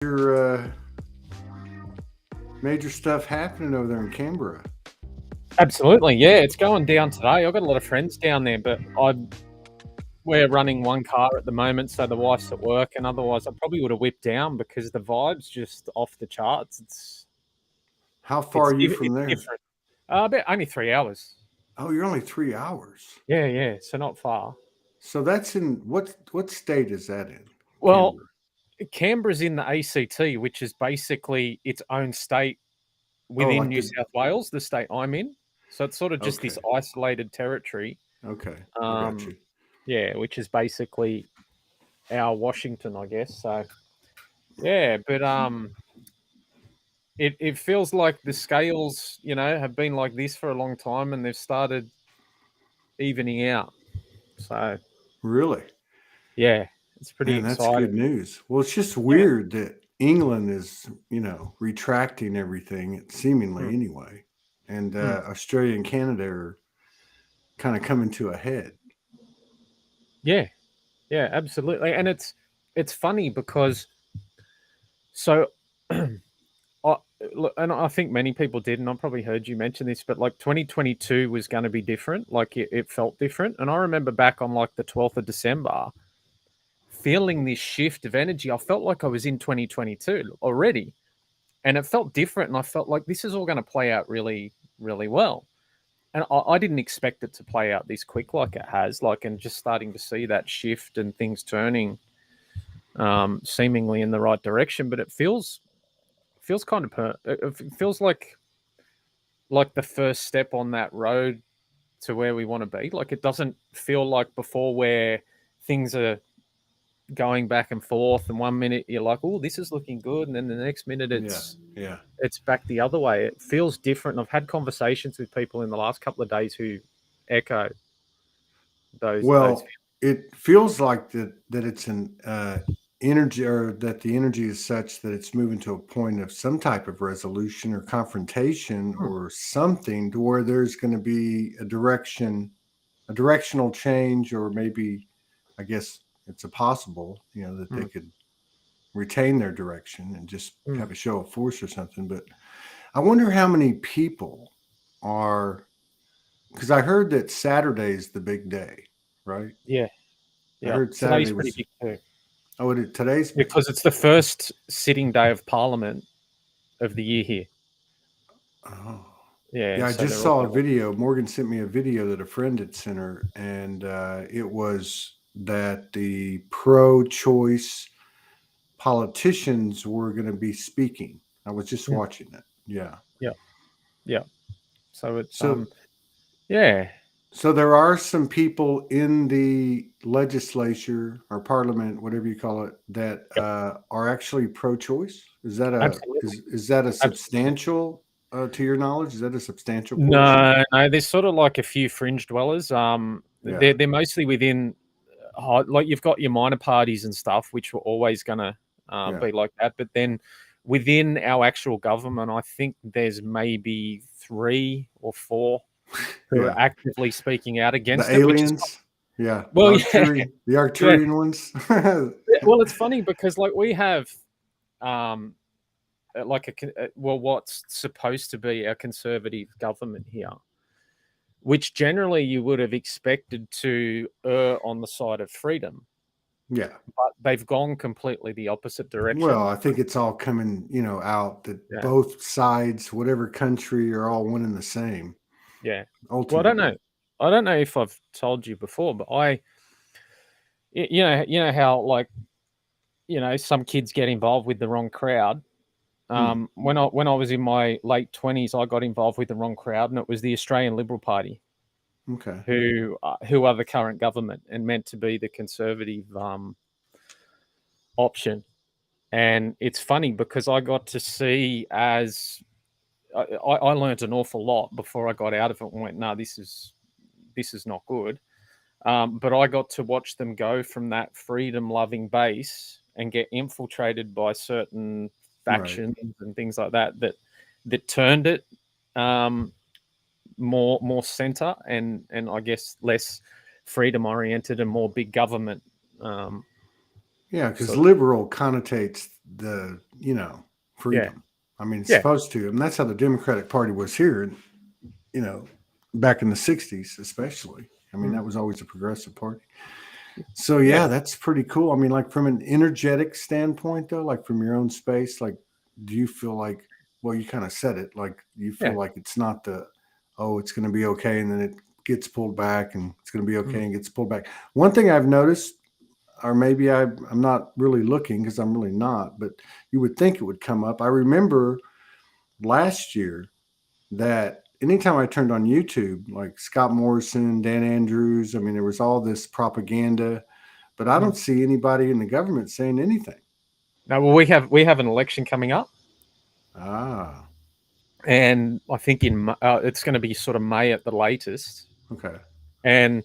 Your major stuff happening over there in Canberra. Absolutely, yeah, it's going down today. I've got a lot of friends down there, but we're running one car at the moment, so the wife's at work, and otherwise I probably would have whipped down because the vibe's just off the charts. How far are you from It's there? different. About only 3 hours. Oh, you're only 3 hours. Yeah, so not far. So that's in what state is that in? Well, Canberra. Canberra's in the ACT, which is basically its own state Oh, within like New the South Wales, the state I'm in. So it's sort of just this okay, isolated territory. okay, I got Um, you. yeah, which is basically our Washington, I guess. So yeah, but it feels like the scales, have been like this for a long time, and they've started evening out. So Really, yeah, it's pretty man, that's exciting. good news. Well, it's just Yeah. weird that England is retracting everything seemingly Mm, anyway, and mm. Australia and Canada are kind of coming to a head. Yeah, yeah, absolutely. And it's funny because so I, and I think many people did, and I probably heard you mention this, but like 2022 was going to be different. Like it felt different. And I remember back on like the 12th of December, feeling this shift of energy. I felt like I was in 2022 already, and it felt different. And I felt like this is all going to play out really, really well. And I didn't expect it to play out this quick like it has, like, and just starting to see that shift and things turning seemingly in the right direction. But it feels kind of it feels like the first step on that road to where we want to be. Like it doesn't feel like before where things are going back and forth, and 1 minute you're like, oh, this is looking good, and then the next minute Yeah, it's yeah. it's back the other way. It feels different. I've had conversations with people in the last couple of days who echo those. Well, it feels like that it's an energy, or that the energy is such that it's moving to a point of some type of resolution or confrontation Hmm, or something, to where there's going to be a directional change, or maybe, I guess it's a possible, that they hmm, could retain their direction and just hmm. have a show of force or something. But I wonder how many people are, because I heard that Saturday's the big day, right? Yeah, I yeah. heard Today's Saturday pretty was. big too Oh, today's big. because it's the first sitting day of Parliament of the year here. Oh, Yeah, yeah. I so just they're all saw a going. video. Morgan sent me a video that a friend had sent her, and it was that the pro-choice politicians were going to be speaking. I was just Mm, watching it. Yeah. yeah, yeah. So it's So, yeah, so there are some people in the legislature or parliament, whatever you call it, that yep, are actually pro-choice. Is that a absolutely, is that a absolutely. substantial, to your knowledge? Is that a substantial portion? No, there's sort of like a few fringe dwellers. Yeah. They're mostly within, like you've got your minor parties and stuff, which were always gonna Yeah. be like that. But then within our actual government, I think there's maybe 3 or 4 who Yeah. are actively speaking out The against it, which is aliens. Yeah. well, yeah, The yeah. Arcturian ones. Well, it's funny because like we have um like well, what's supposed to be a conservative government here, which generally you would have expected to err on the side of freedom, Yeah. but they've gone completely the opposite Well, direction. I think it's all coming, out that Yeah, both sides, whatever country, are all one and the same yeah. Well, I don't know. ultimately. I don't know if I've told you before, but you know how like some kids get involved with the wrong crowd. Hmm. When I was in my late 20s, I got involved with the wrong crowd, and it was the Australian Liberal Party, Okay. who are the current government and meant to be the conservative option. And it's funny because I got to see as I learned an awful lot before I got out of it and went, no, this is not good. But I got to watch them go from that freedom-loving base and get infiltrated by certain Right. factions and things like that turned it um, more center and I guess less freedom oriented and more big government Yeah, because sort of. liberal connotates the Yeah. freedom. I mean, it's Yeah. supposed to, and that's how the Democratic Party was here, and back in the '60s, especially. I mean, Mm. that was always a progressive party. So Yeah. yeah, that's pretty cool. I mean, like from an energetic standpoint, though, like from your own space, like, do you feel like, well, you kind of said it, like you feel Yeah. like it's not oh, it's going to be okay, and then it gets pulled back, and it's going to be okay Mm. and gets pulled back. One thing I've noticed, or maybe I'm not really looking because I'm really not, but you would think it would come up. I remember last year that anytime I turned on YouTube, like Scott Morrison, Dan Andrews, I mean, there was all this propaganda, but I Mm. don't see anybody in the government saying anything. No, well, we have an election coming up, Ah, and I think it's going to be sort of May at the latest. okay. And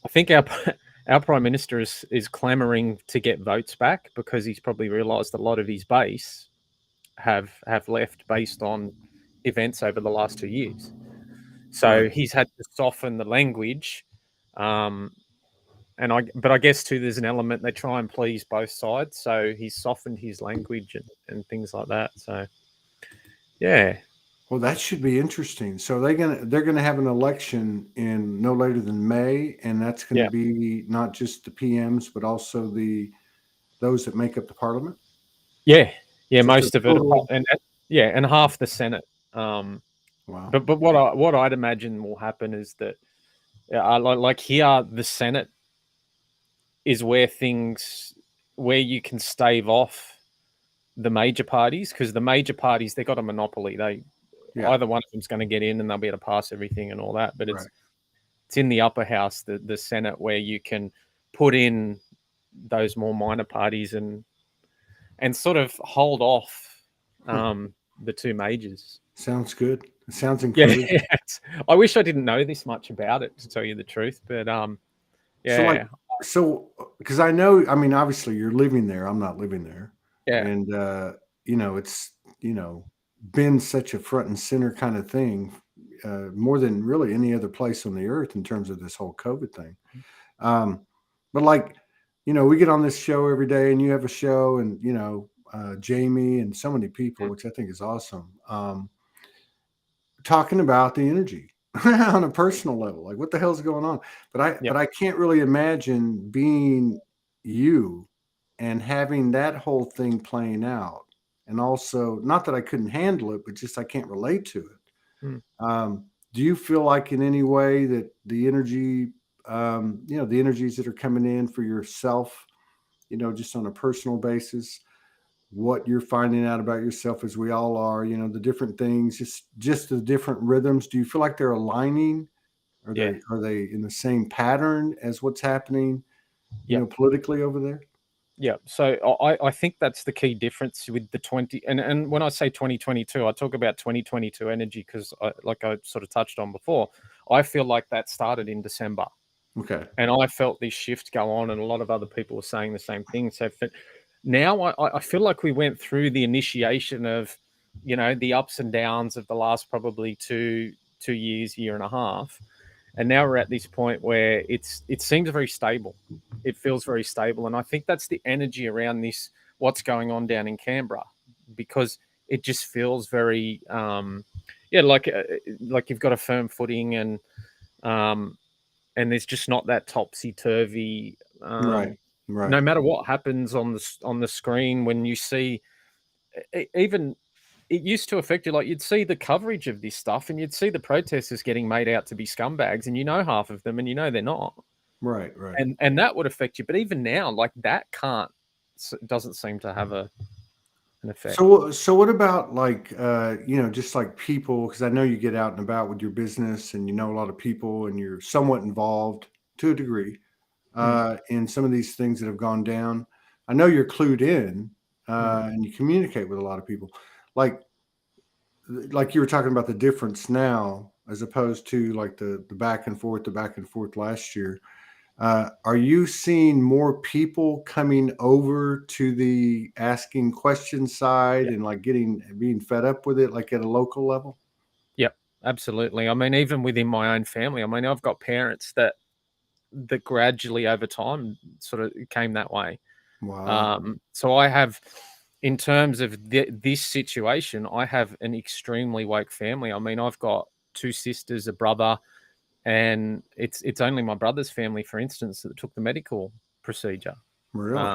I think our prime minister is clamoring to get votes back because he's probably realised a lot of his base have left based on events over the last 2 years. So Right. he's had to soften the language, um, but I guess too there's an element they try and please both sides. So he's softened his language and things like that. So yeah, Well, that should be interesting. So they're gonna have an election in no later than May, and that's going to yeah, be not just the PMs, but also those that make up the parliament. yeah, yeah. So it's a Most of it, total. and yeah, and half the Senate. Um, Wow. but what I'd imagine will happen is that like here the Senate is where you can stave off the major parties because the major parties they got a monopoly. They Yeah. either one of them's going to get in and they'll be able to pass everything and all that. But Right. it's in the upper house, the Senate, where you can put in those more minor parties and sort of hold off Huh. the two majors. Sounds good. It sounds Yeah, encouraging. I wish I didn't know this much about it to tell you the truth, but So like, yeah, because I know, I mean, obviously you're living there. I'm not living there, yeah, and it's been such a front and center kind of thing, more than really any other place on the earth in terms of this whole COVID thing. Um, but like, we get on this show every day, and you have a show, and Jamie and so many people, which I think is awesome. Talking about the energy on a personal level, like what the hell's going on. but i yep, but i can't really imagine being you and having that whole thing playing out, and also not that I couldn't handle it, but just I can't relate to it. mm, Do you feel like in any way that the energy, the energies that are coming in for yourself, just on a personal basis, what you're finding out about yourself, as we all are, the different things, just the different rhythms, do you feel like they're aligning? Are yeah. they in the same pattern as what's happening, Yeah, politically over there? yeah. So I think that's the key difference with the 20 and when I say 2022, I talk about 2022 energy because like I sort of touched on before, I feel like that started in December. Okay. And I felt this shift go on, and a lot of other people were saying the same thing. So now I feel like we went through the initiation of, the ups and downs of the last probably 2 years, year and a half, and now we're at this point where it seems very stable. It feels very stable, and I think that's the energy around this. What's going on down in Canberra, because it just feels very, yeah, like you've got a firm footing, um, and there's just not that topsy turvy. Right. No Right. matter what happens on the screen, when you see even it used to affect you. Like you'd see the coverage of this stuff, and you'd see the protesters getting made out to be scumbags, and half of them, and they're not, Right. Right. and that would affect you. But even now, like that doesn't seem to have an effect. So what about like, just like people, because I know you get out and about with your business, and you know a lot of people, and you're somewhat involved to a degree, Mm, in some of these things that have gone down. I know you're clued in, mm, and you communicate with a lot of people. Like you were talking about the difference now as opposed to like the back and forth last year. Are you seeing more people coming over to the asking question side yeah, and like being fed up with it, like at a local level? yep, absolutely. I mean, even within my own family, I mean, I've got parents that gradually over time sort of came that way. Wow. So I have in terms of this situation, I have an extremely woke family. I mean, I've got 2 sisters, a brother, and it's only my brother's family, for instance, that took the medical procedure. Really?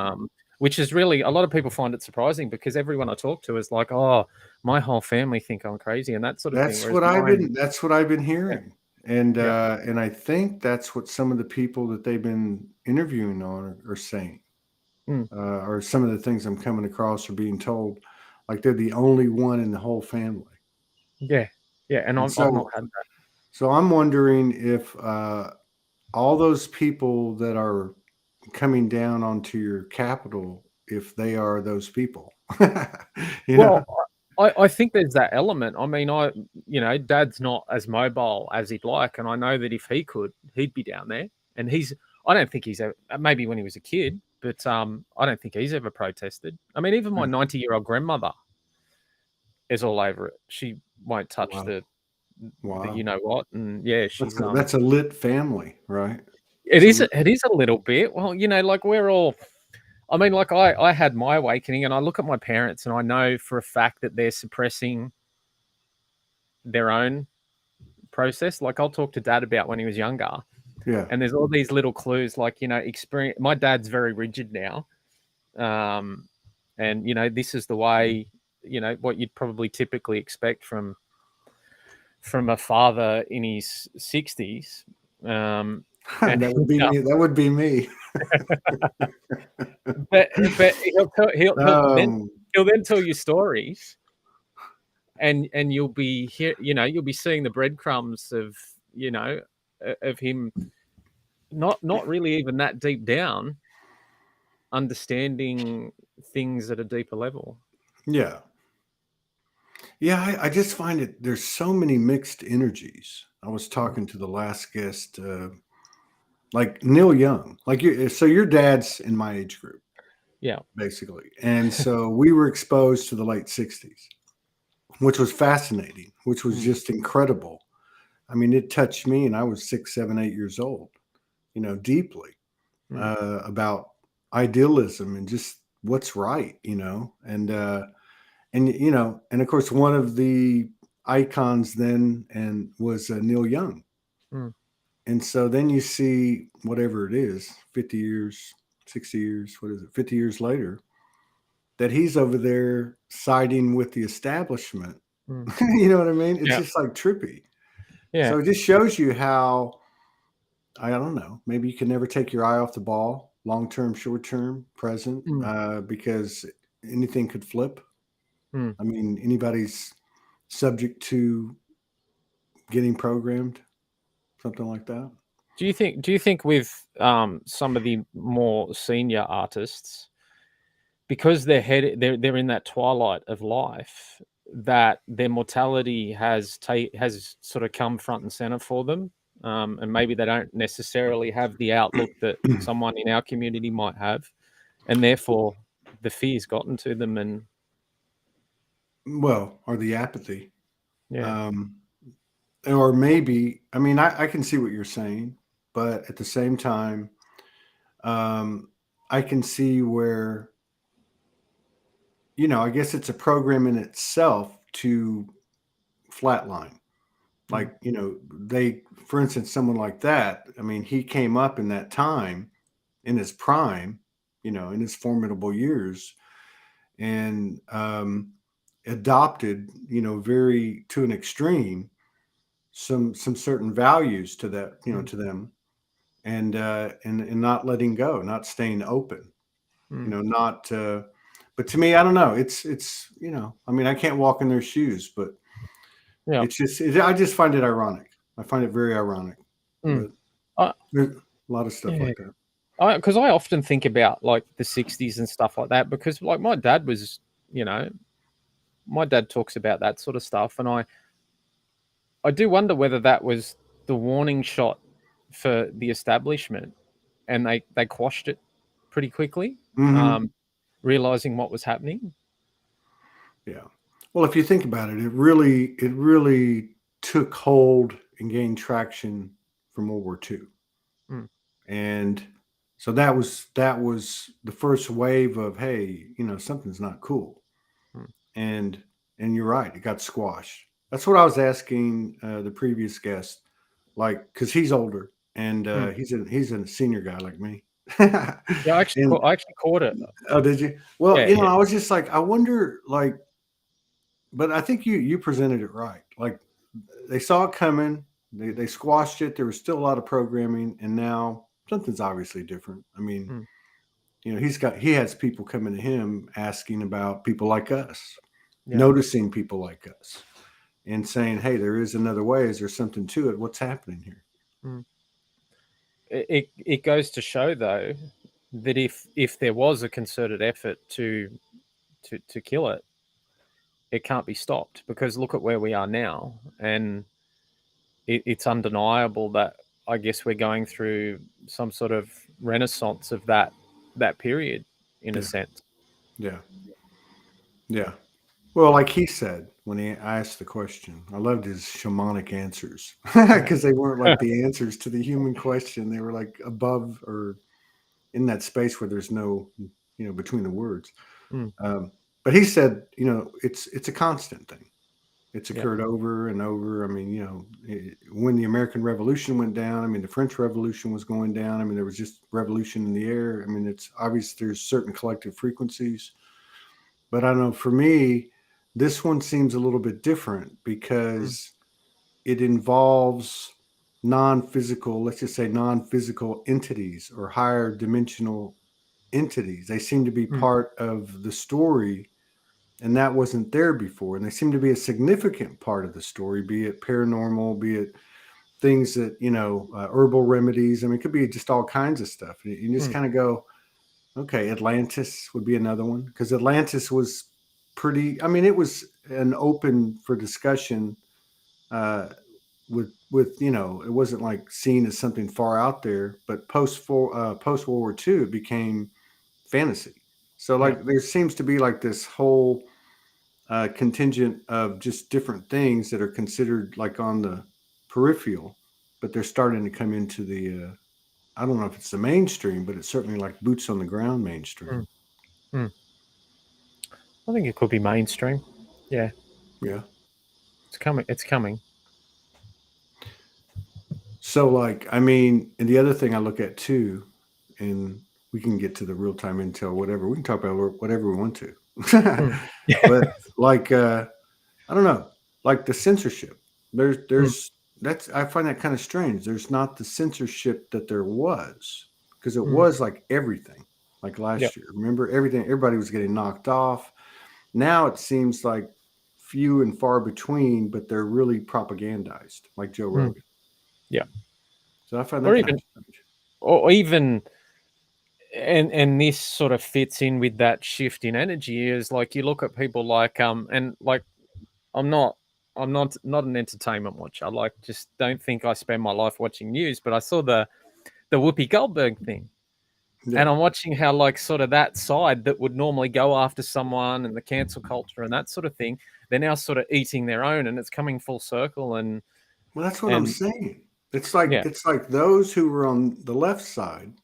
Which is really, a lot of people find it surprising because everyone I talk to is like, "Oh, my whole family think I'm crazy," and that sort of thing. That's Whereas what I've mine, been that's what I've been yeah, hearing. yeah, And I think that's what some of the people that they've been interviewing on are saying. mm, Or some of the things I'm coming across are being told like they're the only one in the whole family. yeah, yeah, and And I've not so had that. so I'm wondering if all those people that are coming down onto your capital, if they are those people. You know? Well, I think there's that element. I mean, Dad's not as mobile as he'd like, and I know that if he could, he'd be down there. And I don't think he's ever, maybe when he was a kid, but I don't think he's ever protested. I mean, even my 90-year-old grandmother is all over it. She won't touch Wow. the Wow. you know what, and yeah, she's That's a lit family, right? it It's a is lit. it is a little bit. Well, like we're all. I mean, like I had my awakening, and I look at my parents, and I know for a fact that they're suppressing their own process. Like I'll talk to Dad about when he was younger, Yeah. and there's all these little clues, like experience. My dad's very rigid now, and this is the way, what you'd probably typically expect from a father in his 60s. And That would be me. That would be me. but Um, he'll then tell you stories, and you'll be here, you'll be seeing the breadcrumbs of of him not really even that deep down understanding things at a deeper level. yeah. Yeah, I just find it there's so many mixed energies. I was Mm. talking to the last guest, like Neil Young. Like so your dad's in my age group, Yeah. basically. And so we were exposed to the late 60s, which was fascinating, which was Mm, just incredible. I mean, it touched me, and I was 6, 7, 8 years old, deeply mm, about idealism and just what's right, and of course, one of the icons then and was Neil Young. mm, And so then you see whatever it is, 50 years, 60 years, what is it, 50 years later, that he's over there siding with the establishment. mm. You know what I mean? It's Yeah. just like trippy. Yeah. So it just shows you how, I don't know, maybe you can never take your eye off the ball, long term, short term, present, Mm, because anything could flip. mm. I mean, anybody's subject to getting programmed, something like that. Do you think with some of the more senior artists, because they're in that twilight of life, that their mortality has sort of come front and center for them, and maybe they don't necessarily have the outlook that someone in our community might have, and therefore the fear's gotten to them, and Well, or the apathy. yeah. Um, or maybe, I mean, I can see what you're saying, but at the same time, um, I can see where, I guess it's a program in itself to flatline. Mm, Like, for instance, someone like that, I mean, he came up in that time in his prime, in his formidable years, and adopted, very to an extreme, some certain values to that, mm, to them, and not letting go, not staying open, mm. not. But to me, I don't know. It's I mean, I can't walk in their shoes, but Yeah. it's just I just find it ironic. I find it very ironic, Mm. but I, there's a lot of stuff yeah. like that. Because I often think about like the 60s and stuff like that, because like my dad was, you know, my dad talks about that sort of stuff, and I do wonder whether that was the warning shot for the establishment, and they quashed it pretty quickly, Hmm. realizing what was happening. Yeah. Well, if you think about it, it really took hold and gained traction from World War II. Mm, And so that was the first wave of, hey, something's not cool. and you're right, it got squashed. That's what I was asking the previous guest, like, because he's older and Mm. he's a senior guy like me. Yeah, And I actually caught it. oh, did you? Well, Yeah, yeah. I was just like, I wonder, like, but I think you presented it right. Like, they saw it coming, they squashed it. There was still a lot of programming, and now something's obviously different. I mean, Mm. he has people coming to him asking about people like us, Yeah. noticing people like us, and saying, "Hey, there is another way. Is there something to it? What's happening here?" Mm. It goes to show though that if there was a concerted effort to kill it, it can't be stopped, because look at where we are now, and it's undeniable that I guess we're going through some sort of renaissance of that period, in a Yeah, sense. yeah, yeah. Well, like he said when he asked the question, I loved his shamanic answers because they weren't like the answers to the human question. They were like above or in that space where there's no, between the words. Mm. Um, but he said, it's a constant thing. It's Yeah. occurred over and over. I mean, when the American Revolution went down, I mean, the French Revolution was going down. I mean, there was just revolution in the air. I mean, it's obvious there's certain collective frequencies. But I don't know, for me, this one seems a little bit different Mm. because it involves non-physical, let's just say non-physical entities or higher dimensional entities. They seem to be Mm. part of the story, and that wasn't there before. And they seem to be a significant part of the story, be it paranormal, be it things that, herbal remedies. I mean, it could be just all kinds of stuff. You just Mm. kind of go, okay, Atlantis would be another one because Atlantis was pretty. I mean, it was an open for discussion uh, with it wasn't like seen as something far out there. But post World War II, it became fantasy. So Yeah. like there seems to be like this whole contingent of just different things that are considered like on the peripheral, but they're starting to come into the. I don't know if it's the mainstream, but it's certainly like boots on the ground mainstream. Mm. Mm. I think it could be mainstream. Yeah, Yeah. it's coming. It's coming. So, like, I mean, and the other thing I look at too, and we can get to the real time intel, whatever. We can talk about whatever we want to. Mm. But like, I don't know, like the censorship. Mm. There's that's I find that kind of strange. There's not the censorship that there was because it Mm. was like everything, like Yep. last year. Remember everything? Everybody was getting knocked off. Now it seems like few and far between, but they're really propagandized, like Joe Mm. Rogan. Yeah. So I find Or that kind of even, strange. or even, and this sort of fits in with that shift in energy, is like you look at people like and like I'm not I'm not an entertainment watcher. Like, just don't think I spend my life watching news. But I saw the Whoopi Goldberg thing, Yeah. and I'm watching how, like, sort of that side that would normally go after someone and the cancel culture and that sort of thing, they're now sort of eating their own, and it's coming full circle. Well, that's what I'm And saying. It's yeah, like those who were on the left side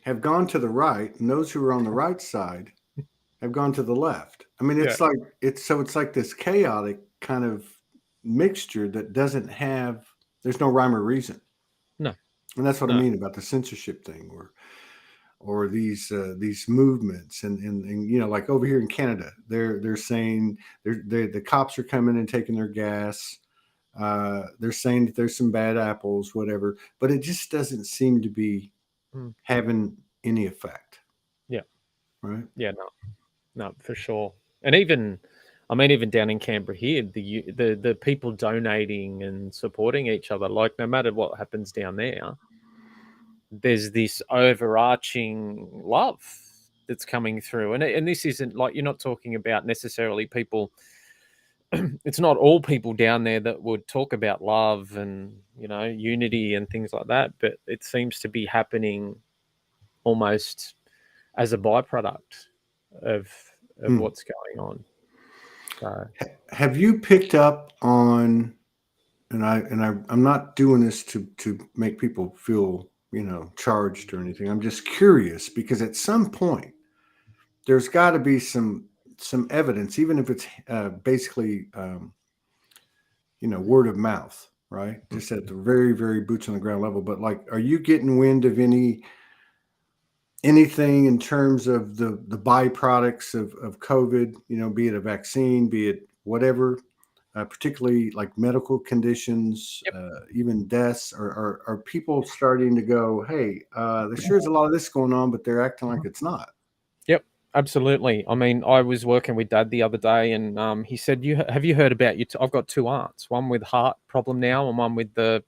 have gone to the right, and those who are on the right side have gone to the left. I mean, yeah, it's like this chaotic kind of mixture that doesn't have there's no rhyme or reason. no, And that's what I no, mean about the censorship thing or these movements and like over here in Canada, they're saying the cops are coming and taking their gas. They're saying that there's some bad apples, whatever, but it just doesn't seem to be mm, having any effect, yeah, right? yeah, no, no, for sure. And even, I mean, even down in Canberra here, the people donating and supporting each other, like, no matter what happens down there, there's this overarching love that's coming through. And this isn't like, you're not talking about necessarily people. It's not all people down there that would talk about love and, unity and things like that, but it seems to be happening almost as a byproduct of Hmm. what's going on. So Have you picked up on? I'm not doing this to make people feel charged or anything. I'm just curious because at some point there's got to be some some evidence, even if it's basically word of mouth, right? Just at the very, very boots on the ground level. But like, are you getting wind of anything in terms of the byproducts of COVID? Be it a vaccine, be it whatever, particularly like medical conditions, Yep. even deaths. Are people starting to go, hey, there sure is a lot of this going on, but they're acting like it's not? Yep, absolutely. I mean, I was working with Dad the other day, and he said, have you heard about I've got two aunts, one with heart problem now, and one with the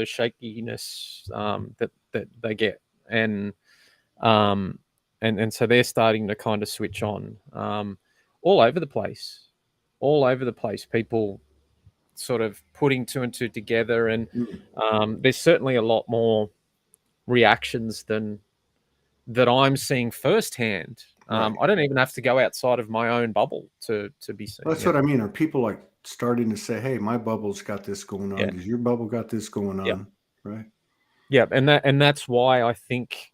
shakiness that they get, and so they're starting to kind of switch on, all over the place, People sort of putting two and two together, and there's certainly a lot more reactions than that I'm seeing firsthand. Right. I don't even have to go outside of my own bubble to be seeing. Well, that's what I mean. Are people like starting to say, hey, my bubble's got this going on Yeah. because your bubble got this going on, Yeah. right? Yeah, and that's why I think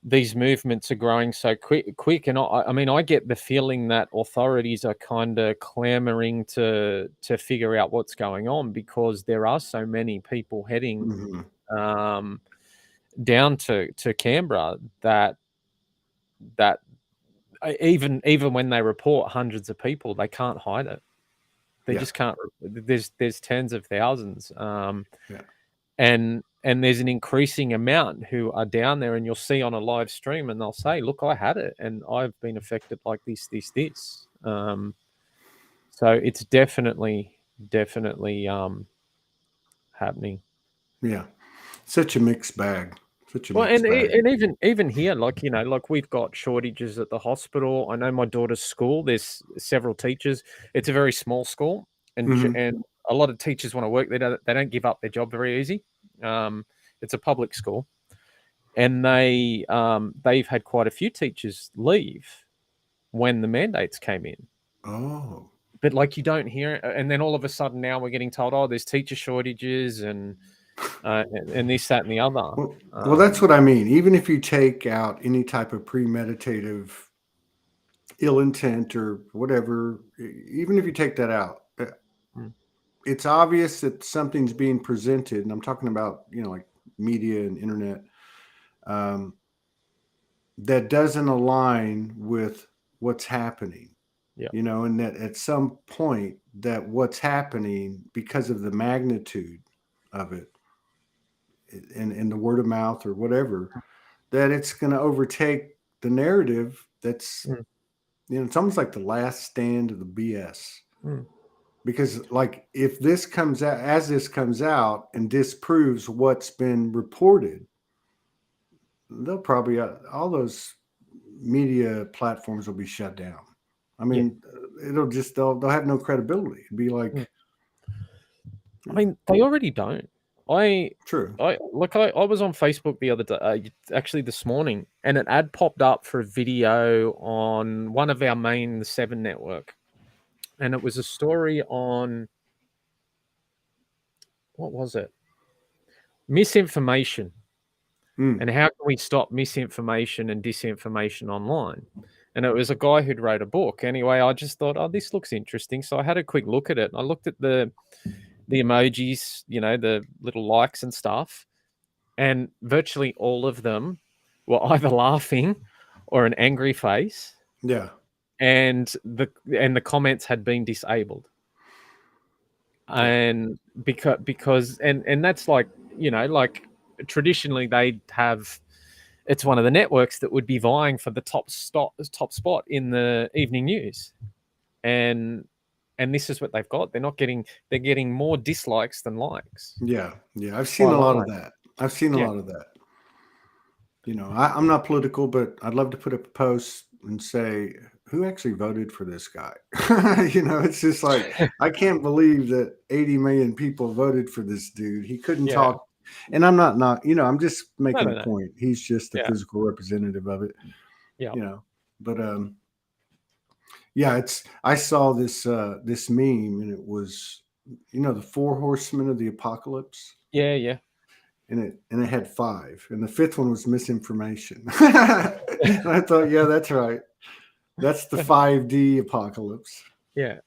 these movements are growing so quick. And I mean, I get the feeling that authorities are kind of clamoring to figure out what's going on, because there are so many people heading down to Canberra that even when they report hundreds of people, they can't hide it. They just can't. There's tens of thousands, and there's an increasing amount who are down there, and you'll see on a live stream, and they'll say, "Look, I had it, and I've been affected like this." So it's definitely happening. Yeah, such a mixed bag. Well, and even here, like, like we've got shortages at the hospital. I know my daughter's school, there's several teachers. It's a very small school, and a lot of teachers want to work. They don't give up their job very easy. It's a public school, and they've had quite a few teachers leave when the mandates came in. Oh, but like, you don't hear it, and then all of a sudden now we're getting told, oh, there's teacher shortages and this, that, and the other. Well, that's what I mean. Even if you take out any type of premeditative ill intent or whatever, even if you take that out, it's obvious that something's being presented, and I'm talking about, like media and internet, that doesn't align with what's happening. And that at some point that what's happening, because of the magnitude of it, and the word of mouth or whatever, that it's going to overtake the narrative. That's, it's almost like the last stand of the BS. Because like, if this comes out and disproves what's been reported, they'll probably, all those media platforms will be shut down. I mean, they'll have no credibility. It'd be like, I mean, they already don't. True. I was on Facebook the other day, actually this morning, and an ad popped up for a video on one of our main, the 7 network, and it was a story on, what was it? Misinformation, and how can we stop misinformation and disinformation online? And it was a guy who'd wrote a book. Anyway, I just thought, oh, this looks interesting, so I had a quick look at it. I looked at the emojis, the little likes and stuff, and virtually all of them were either laughing or an angry face. Yeah. And the comments had been disabled. And because that's like, like traditionally they'd have, it's one of the networks that would be vying for the top spot in the evening news. And this is what they've got. They're getting more dislikes than likes. Yeah. I've seen a lot of that. I'm not political, but I'd love to put up a post and say, who actually voted for this guy? It's just like, I can't believe that 80 million people voted for this dude. He couldn't talk. And I'm not, I'm just making a point. He's just a physical representative of it. But I saw this meme, and it was, the 4 horsemen of the apocalypse. Yeah. And it had 5, and the 5th one was misinformation. And I thought, yeah, that's right. That's the 5D apocalypse. Yeah.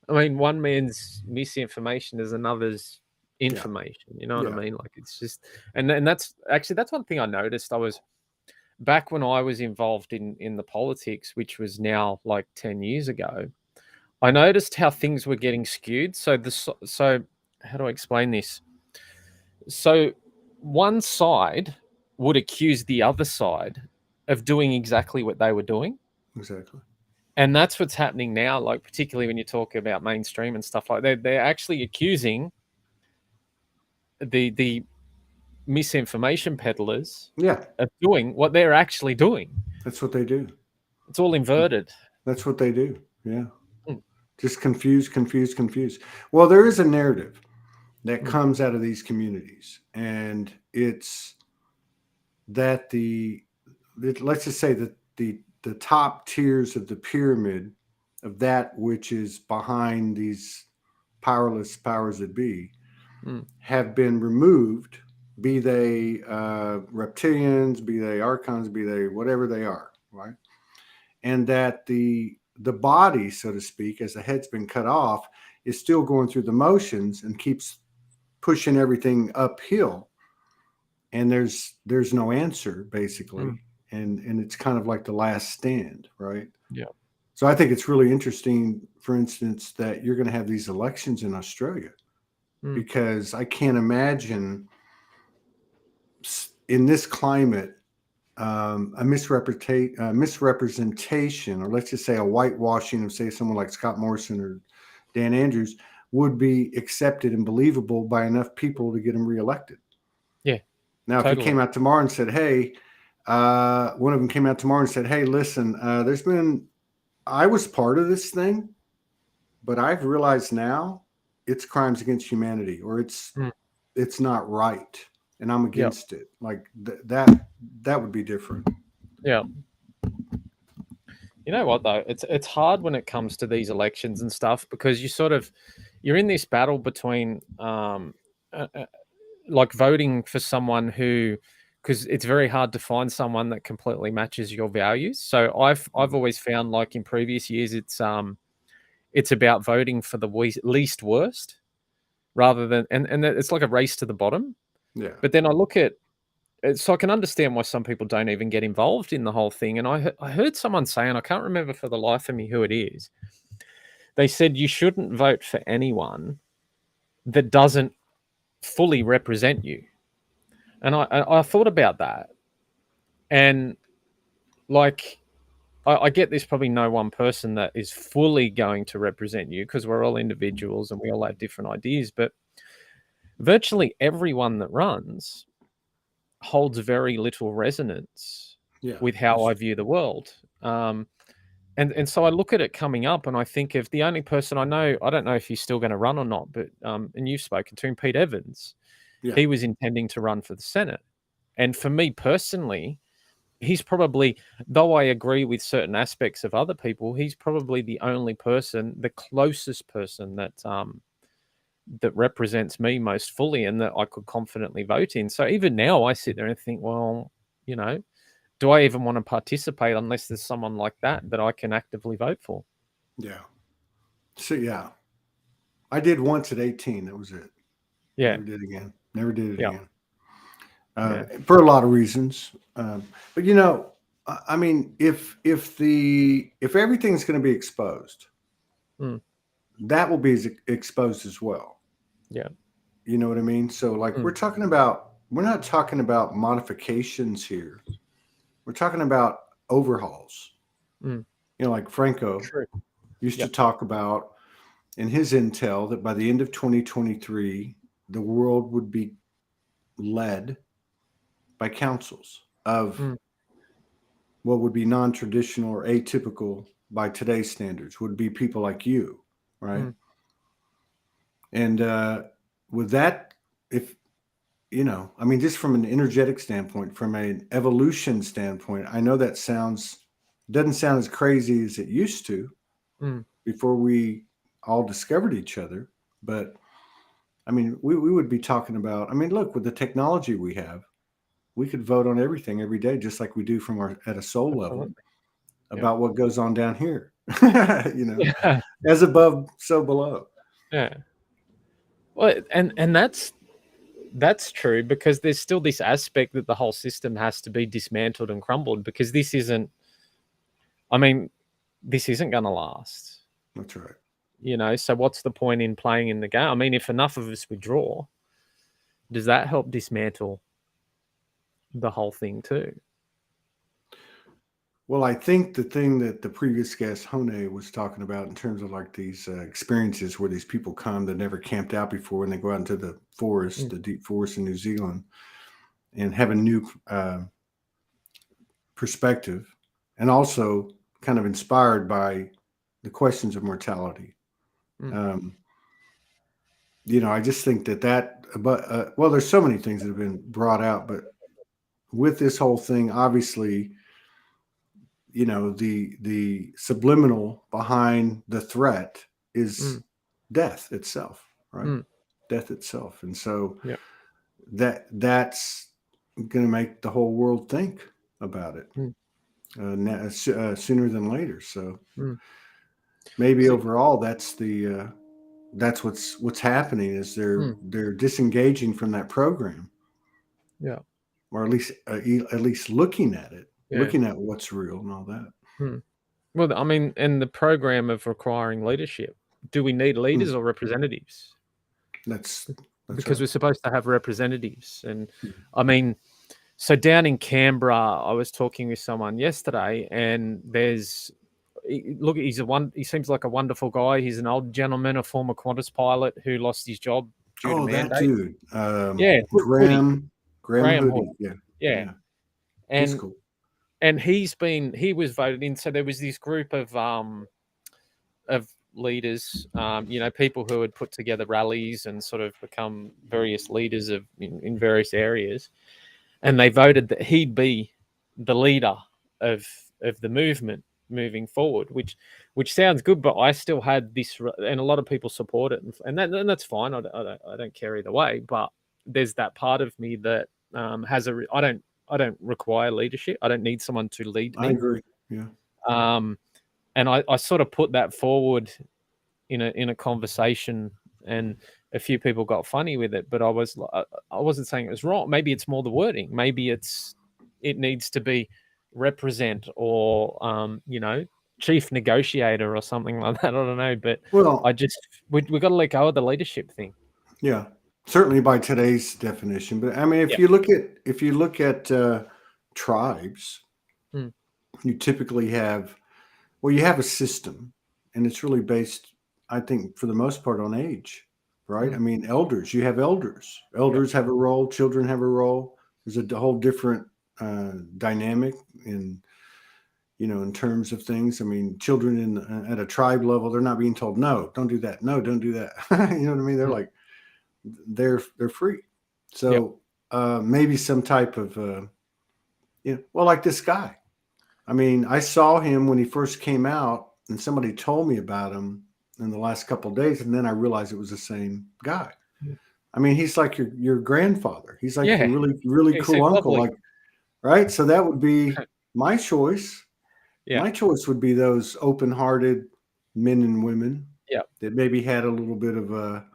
I mean, one man's misinformation is another's information. You know what I Yeah. mean? Like it's just, and that's actually that's one thing I noticed. I was back when I was involved in the politics, which was now like 10 years ago. I noticed how things were getting skewed. So how do I explain this? So one side would accuse the other side of doing exactly what they were doing. Exactly. And that's what's happening now, like particularly when you talk about mainstream and stuff like that. They're actually accusing the misinformation peddlers Yeah. of doing what they're actually doing. That's what they do. It's all inverted. That's what they do. Yeah. Mm. Just confuse. Well, there is a narrative that comes out of these communities, and it's that let's just say that the top tiers of the pyramid of that which is behind these powerless powers that be have been removed, be they reptilians, be they archons, be they whatever they are, right? And that the body, so to speak, as the head's been cut off, is still going through the motions and keeps pushing everything uphill. And there's no answer, basically. And it's kind of like the last stand, right? Yeah. So I think it's really interesting, for instance, that you're going to have these elections in Australia, because I can't imagine in this climate a misrepresentation, or let's just say a whitewashing of, say, someone like Scott Morrison or Dan Andrews would be accepted and believable by enough people to get him reelected. Yeah. Now, if he came out tomorrow and said, hey, one of them came out tomorrow and said, hey, listen, I was part of this thing, but I've realized now it's crimes against humanity, or it's not right, and I'm against it. Like that would be different. Yeah. You know what though? It's hard when it comes to these elections and stuff, because you're in this battle between like voting for someone who, because it's very hard to find someone that completely matches your values. So I've always found, like in previous years, it's about voting for the least worst, rather than and it's like a race to the bottom. Yeah. But then I look at it, so I can understand why some people don't even get involved in the whole thing. And I heard someone say, and I can't remember for the life of me who it is. They said you shouldn't vote for anyone that doesn't fully represent you. And I thought about that, and like I get there's probably no one person that is fully going to represent you, because we're all individuals and we all have different ideas, but virtually everyone that runs holds very little resonance with how I view the world. And so I look at it coming up, and I think of the only person I know, I don't know if he's still going to run or not, but and you've spoken to him, Pete Evans. Yeah. He was intending to run for the Senate. And for me personally, he's probably, though I agree with certain aspects of other people, he's probably the only person, the closest person that that represents me most fully and that I could confidently vote in. So even now I sit there and think, well, you know, do I even want to participate unless there's someone like that I can actively vote for? Yeah. So, yeah. I did once at 18. That was it. Yeah. Never did it again. Yeah. For a lot of reasons. But, you know, I mean, if everything's going to be exposed, that will be exposed as well. Yeah. You know what I mean? So, like, we're not talking about modifications here. We're talking about overhauls. You know, like Franco used to talk about in his intel that by the end of 2023, the world would be led by councils of what would be non-traditional or atypical by today's standards, would be people like you, right? And with that, if, you know, I mean, just from an energetic standpoint, from an evolution standpoint, I know that doesn't sound as crazy as it used to before we all discovered each other. But I mean, we would be talking about, I mean, look, with the technology we have, we could vote on everything every day, just like we do at a soul level. Yeah. about what goes on down here. Yeah. As above, so below. Yeah. Well, and that's true, because there's still this aspect that the whole system has to be dismantled and crumbled, because this isn't, I mean, this isn't going to last. That's right. So what's the point in playing in the game? I mean, if enough of us withdraw, does that help dismantle the whole thing too? Well, I think the thing that the previous guest Hone was talking about in terms of like these experiences where these people come that never camped out before, and they go out into the forest, the deep forest in New Zealand, and have a new perspective, and also kind of inspired by the questions of mortality. Um, I just think but well, there's so many things that have been brought out, but with this whole thing, obviously, the subliminal behind the threat is death itself, right? Death itself. And so Yeah. that's going to make the whole world think about it sooner than later. So maybe overall that's what's happening is they're disengaging from that program. Yeah. Or at least looking at it, Yeah. looking at what's real and all that. Well, I mean, and the program of requiring leadership. Do we need leaders or representatives? That's because right. we're supposed to have representatives. And I mean, so down in Canberra, I was talking with someone yesterday, and he seems like a wonderful guy. He's an old gentleman, a former Qantas pilot who lost his job due to mandate. That dude. Yeah, Graham Graham Hoodie. Hood. Yeah. And he's cool. And he was voted in. So there was this group of leaders, people who had put together rallies and sort of become various leaders in various areas, and they voted that he'd be the leader of the movement moving forward, which sounds good. But I still had this, and a lot of people support it, and that's fine. I don't care either way. But there's that part of me that I don't require leadership. I don't need someone to lead me. I agree. Yeah. And I sort of put that forward in a conversation, and a few people got funny with it. But I wasn't saying it was wrong. Maybe it's more the wording. Maybe it needs to be represent or chief negotiator or something like that. I don't know. But we got to let go of the leadership thing. Yeah. Certainly by today's definition, but I mean, if you look at tribes, you typically have a system, and it's really based, I think, for the most part, on age, right? I mean, elders. You have elders. Elders have a role. Children have a role. There's a whole different dynamic in terms of things. I mean, children at a tribe level, they're not being told, no, don't do that. No, don't do that. You know what I mean? They're like, they're free. So maybe some type of like this guy. I mean, I saw him when he first came out, and somebody told me about him in the last couple of days, and then I realized it was the same guy. I mean, he's like your grandfather. He's like your really, really cool uncle. Like, right? So that would be my choice. Yeah. My choice would be those open-hearted men and women that maybe had a little bit of a,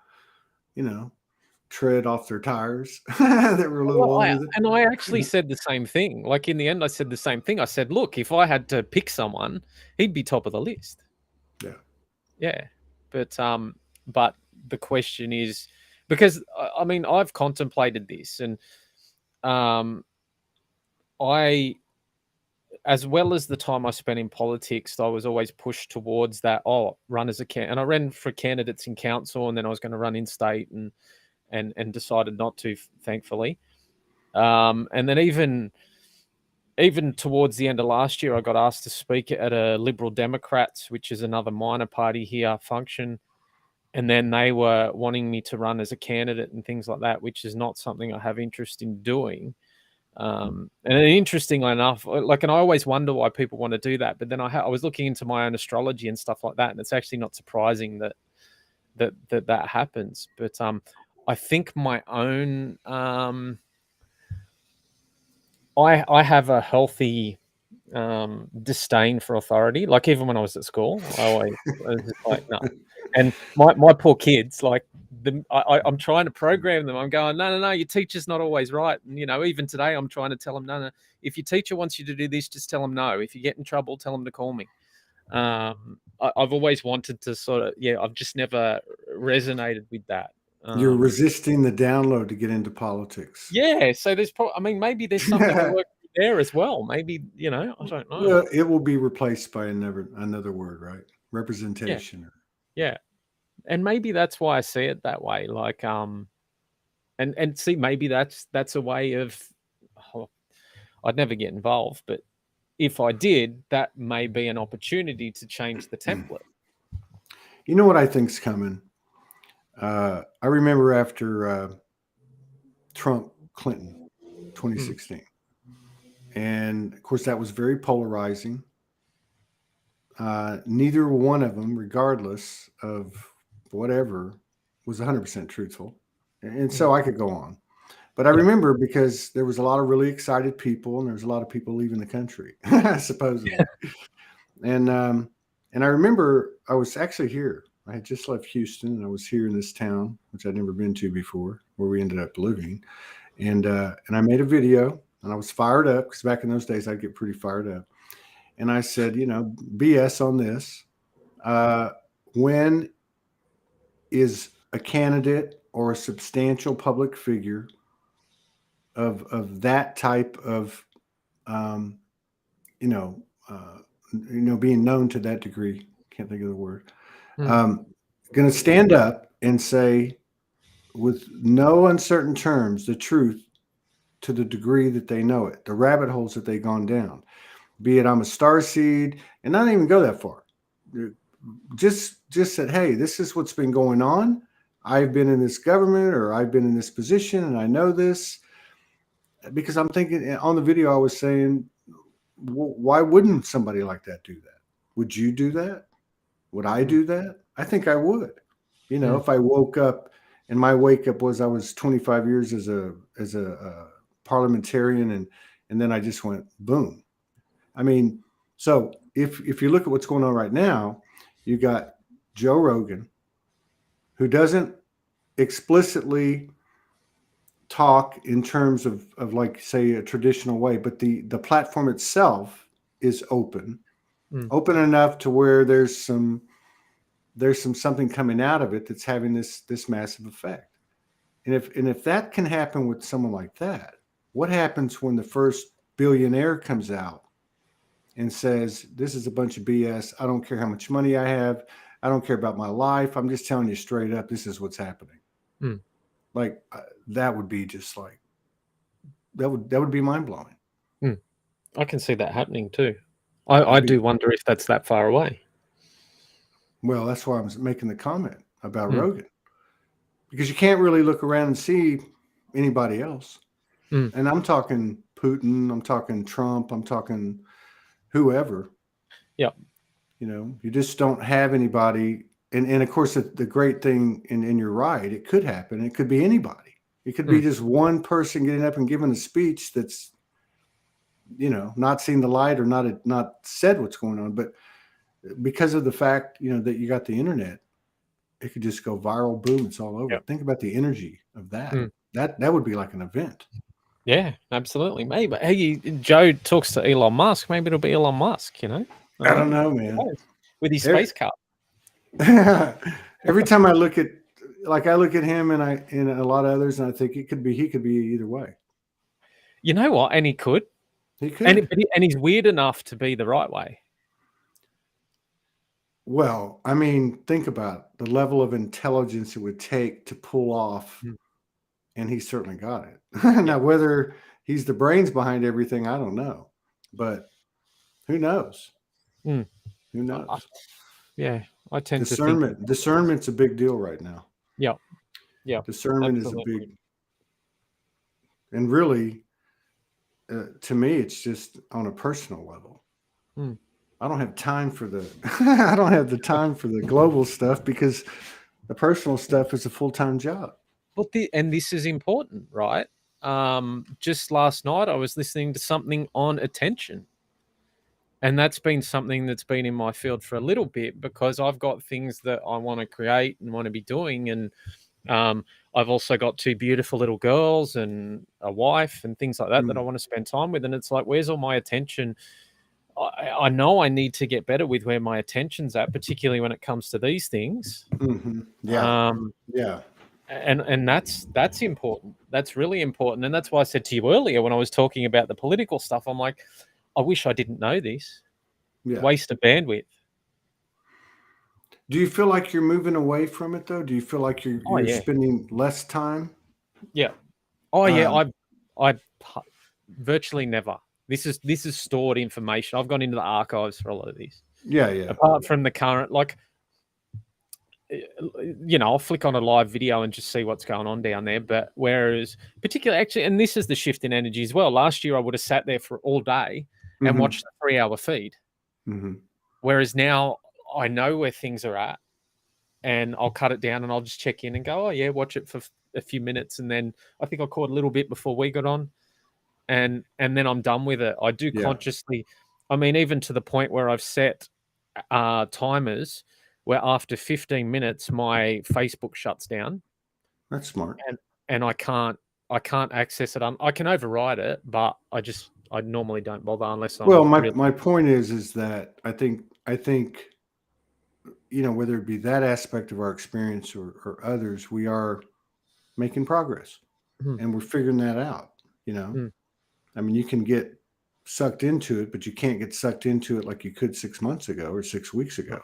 tread off their tires that were a little older. And I actually said the same thing. Like in the end, I said the same thing. I said, look, if I had to pick someone, he'd be top of the list. Yeah. Yeah. But the question is, because I mean, I've contemplated this, and as well as the time I spent in politics, I was always pushed towards that, run as and I ran for candidates in council, and then I was going to run in state, and decided not to, thankfully. And then even towards the end of last year, I got asked to speak at a Liberal Democrats, which is another minor party here, function. And then they were wanting me to run as a candidate and things like that, which is not something I have interest in doing. And interestingly enough, and I always wonder why people want to do that. But then I was looking into my own astrology and stuff like that, and it's actually not surprising that happens. But I think my own, I have a healthy disdain for authority. Like even when I was at school, I was just like, no. And my poor kids, like I'm trying to program them. I'm going, no, your teacher's not always right. And even today, I'm trying to tell them, no. If your teacher wants you to do this, just tell them no. If you get in trouble, tell them to call me. I've always wanted to sort of, I've just never resonated with that. You're resisting the download to get into politics. Yeah, so there's probably, maybe there's something to work there as well. Maybe, I don't know. Well, it will be replaced by another word, right? Representation. Yeah. And maybe that's why I see it that way. Like, and see, maybe that's a way of, I'd never get involved, but if I did, that may be an opportunity to change the template. You know what I think's coming? I remember after Trump Clinton 2016. And of course, that was very polarizing. Neither one of them, regardless of whatever, was 100% truthful. And so I could go on. But I remember because there was a lot of really excited people and there was a lot of people leaving the country, supposedly. And I remember I was actually here. I had just left Houston and I was here in this town, which I'd never been to before, where we ended up living. And I made a video and I was fired up because back in those days I'd get pretty fired up. And I said, BS on this. When is a candidate or a substantial public figure of that type of, being known to that degree, can't think of the word, going to stand up and say with no uncertain terms the truth to the degree that they know it, the rabbit holes that they've gone down, be it I'm a starseed, and not even go that far. Just said, hey, this is what's been going on. I've been in this government or I've been in this position and I know this. Because I'm thinking on the video, I was saying, why wouldn't somebody like that do that? Would you do that? Would I do that? I think I would. If I woke up and my wake up was I was 25 years as a parliamentarian and then I just went boom. I mean, so if you look at what's going on right now, you got Joe Rogan, who doesn't explicitly talk in terms of like, say, a traditional way, but the platform itself is open enough to where there's some something coming out of it that's having this massive effect. And if that can happen with someone like that, what happens when the first billionaire comes out and says, this is a bunch of BS. I don't care how much money I have. I don't care about my life. I'm just telling you straight up, this is what's happening. Like that would be just like, that would be mind blowing. I can see that happening too. I do wonder if that's that far away. Well, that's why I'm making the comment about Rogan, because you can't really look around and see anybody else. And I'm talking Putin, I'm talking Trump, I'm talking whoever. Yeah. You just don't have anybody. And of course, the great thing, and you're right, it could happen. It could be anybody. It could be just one person getting up and giving a speech that's, not seen the light or not said what's going on. But because of the fact, that you got the internet, it could just go viral, boom, it's all over. Yep. Think about the energy of that. That would be like an event. Yeah, absolutely. Maybe. Hey, Joe talks to Elon Musk. Maybe it'll be Elon Musk, I don't know, man. With his space car. Every time I look at him and a lot of others, and I think he could be either way. You know what? And he could. He could. And he's weird enough to be the right way. Well, I mean, think about the level of intelligence it would take to pull off, and he certainly got it. Now, whether he's the brains behind everything, I don't know, but who knows? Who knows? Yeah, I tend to think discernment's a big deal right now. Yeah. Discernment absolutely. Is a big, and really, to me, it's just on a personal level. I don't have time for I don't have the time for the global stuff because the personal stuff is a full-time job. But and this is important, right? Just last night, I was listening to something on attention. And that's been something that's been in my field for a little bit, because I've got things that I want to create and want to be doing. And I've also got two beautiful little girls and a wife and things like that that I want to spend time with. And it's like, where's all my attention? I know I need to get better with where my attention's at, particularly when it comes to these things. Yeah. Yeah. And that's important. That's really important. And that's why I said to you earlier when I was talking about the political stuff, I'm like, I wish I didn't know this. Yeah. Waste of bandwidth. Do you feel like you're moving away from it though? Do you feel like you're Yeah. spending less time? Yeah. Oh yeah. I virtually never. This is stored information. I've gone into the archives for a lot of this. Yeah. Yeah. Apart from the current, like, I'll flick on a live video and just see what's going on down there. But whereas, particularly, actually, and this is the shift in energy as well. Last year, I would have sat there for all day and watched the 3-hour feed. Whereas now, I know where things are at, and I'll cut it down and I'll just check in and go, oh yeah, watch it for a few minutes, and then I think I caught a little bit before we got on, and then I'm done with it. I do consciously. I mean, even to the point where I've set timers where after 15 minutes my Facebook shuts down. That's smart. And I can't access it. I can override it, but I normally don't bother unless I'm. Well, my point is that I think whether it be that aspect of our experience or others, we are making progress and we're figuring that out. I mean, you can get sucked into it, but you can't get sucked into it like you could 6 months ago or 6 weeks ago.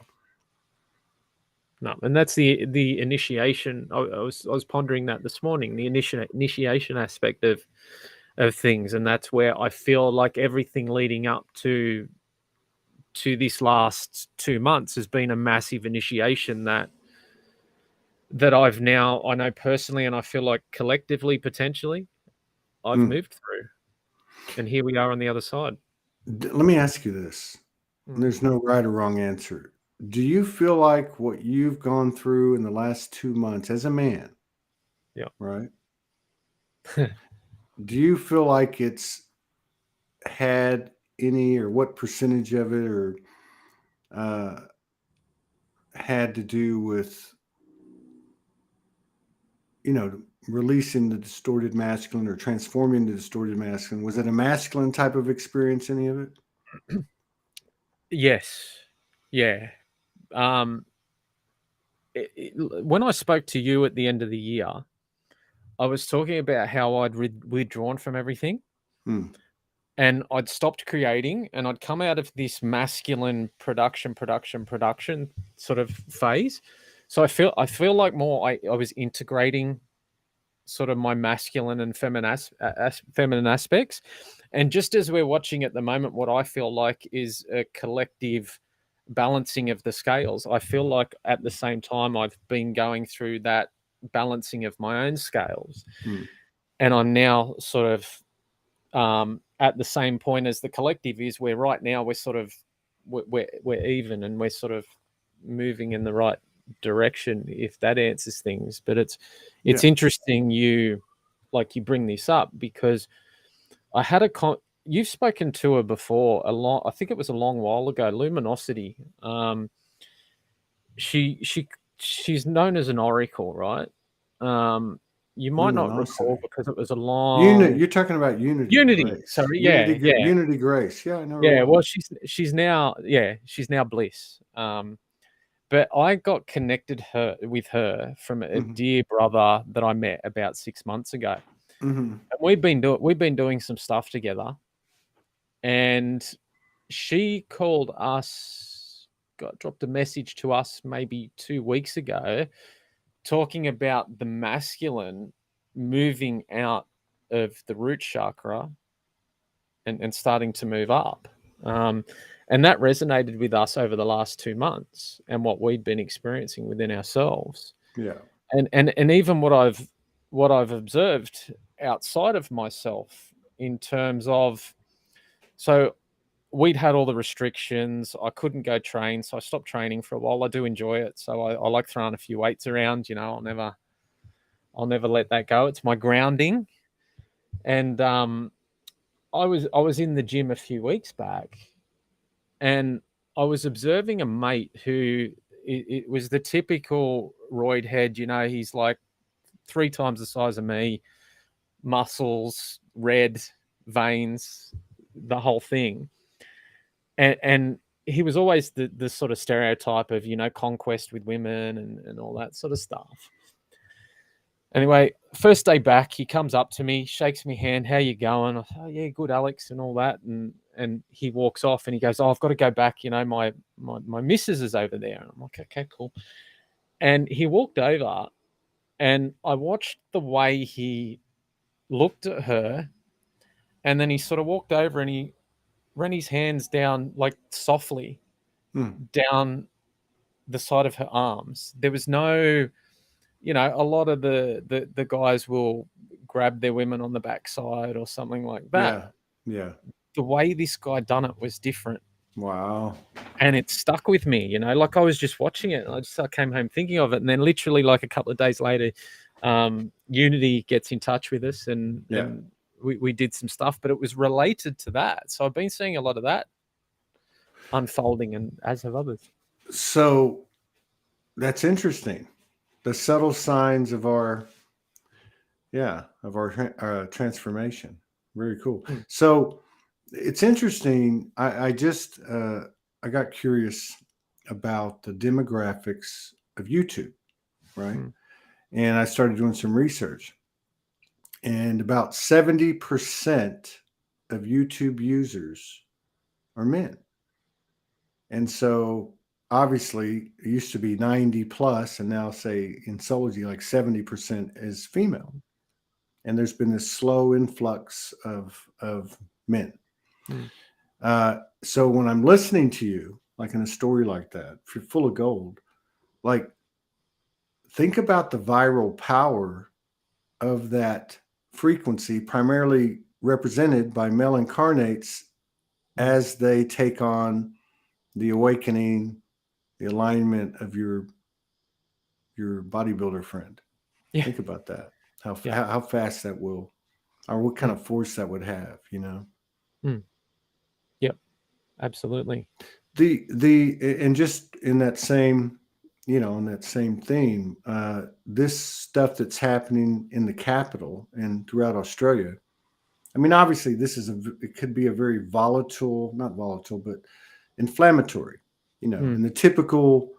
No, and that's the initiation. I was pondering that this morning, the initiation aspect of things, and that's where I feel like everything leading up to this last 2 months has been a massive initiation that I know personally, and I feel like collectively, potentially, I've moved through, and here we are on the other side. Let me ask you this. There's no right or wrong answer. Do you feel like what you've gone through in the last 2 months as a man, right? Do you feel like it's had any, or what percentage of it, or had to do with, releasing the distorted masculine or transforming the distorted masculine? Was it a masculine type of experience, any of it? Yes. Yeah. When I spoke to you at the end of the year, I was talking about how I'd withdrawn from everything, and I'd stopped creating, and I'd come out of this masculine production sort of phase. So I feel like more I was integrating sort of my masculine and feminine aspects. And just as we're watching at the moment, what I feel like is a collective balancing of the scales. I feel like at the same time I've been going through that balancing of my own scales, and I'm now sort of at the same point as the collective is, where right now we're sort of we're even, and we're sort of moving in the right direction, if that answers things. But it's interesting you bring this up, because I had you've spoken to her before I think it was a long while ago, Luminosity. She's known as an oracle, right? You might not recall, because it was a long You're talking about Unity. Grace. Sorry, Unity Grace. Yeah, I know. Yeah, well, she's now Bliss. But I got connected with her from a dear brother that I met about 6 months ago, and we've been doing some stuff together. And she called us, dropped a message to us maybe 2 weeks ago, talking about the masculine moving out of the root chakra and starting to move up. And that resonated with us over the last 2 months, and what we'd been experiencing within ourselves. Yeah. And even what I've observed outside of myself, in terms of, so we'd had all the restrictions. I couldn't go train, so I stopped training for a while. I do enjoy it, so I like throwing a few weights around. I'll never let that go. It's my grounding. And I was in the gym a few weeks back, and I was observing a mate who it was the typical roid head. He's like 3 times the size of me, muscles, red veins, the whole thing. And he was always the sort of stereotype of, conquest with women and all that sort of stuff. Anyway, first day back, he comes up to me, shakes me hand. How you going? I say, oh, yeah, good, Alex, and all that. And he walks off and he goes, oh, I've got to go back. My missus is over there. And I'm like, okay, cool. And he walked over and I watched the way he looked at her. And then he sort of walked over and he ran his hands down, like softly, down the side of her arms. There was no, a lot of the guys will grab their women on the backside or something like that. Yeah. The way this guy done it was different. Wow. And it stuck with me, like I was just watching it. And I came home thinking of it. And then literally like a couple of days later, Unity gets in touch with us and we did some stuff, but it was related to that. So I've been seeing a lot of that unfolding, and as have others. So that's interesting. The subtle signs of our transformation. Very cool. So it's interesting. I got curious about the demographics of YouTube, right? And I started doing some research. And about 70% of YouTube users are men. And so obviously it used to be 90 plus, and now say in Soulogy, like 70% is female. And there's been this slow influx of men. So when I'm listening to you, like in a story like that, if you're full of gold, like think about the viral power of that frequency, primarily represented by male incarnates as they take on the awakening, the alignment of your bodybuilder friend. Yeah. Think about that. How fast that will, or what kind of force that would have, Yep, absolutely. And just in that same, in that same theme, this stuff that's happening in the capital and throughout Australia. I mean, obviously, it could be a very not volatile, but inflammatory. And the typical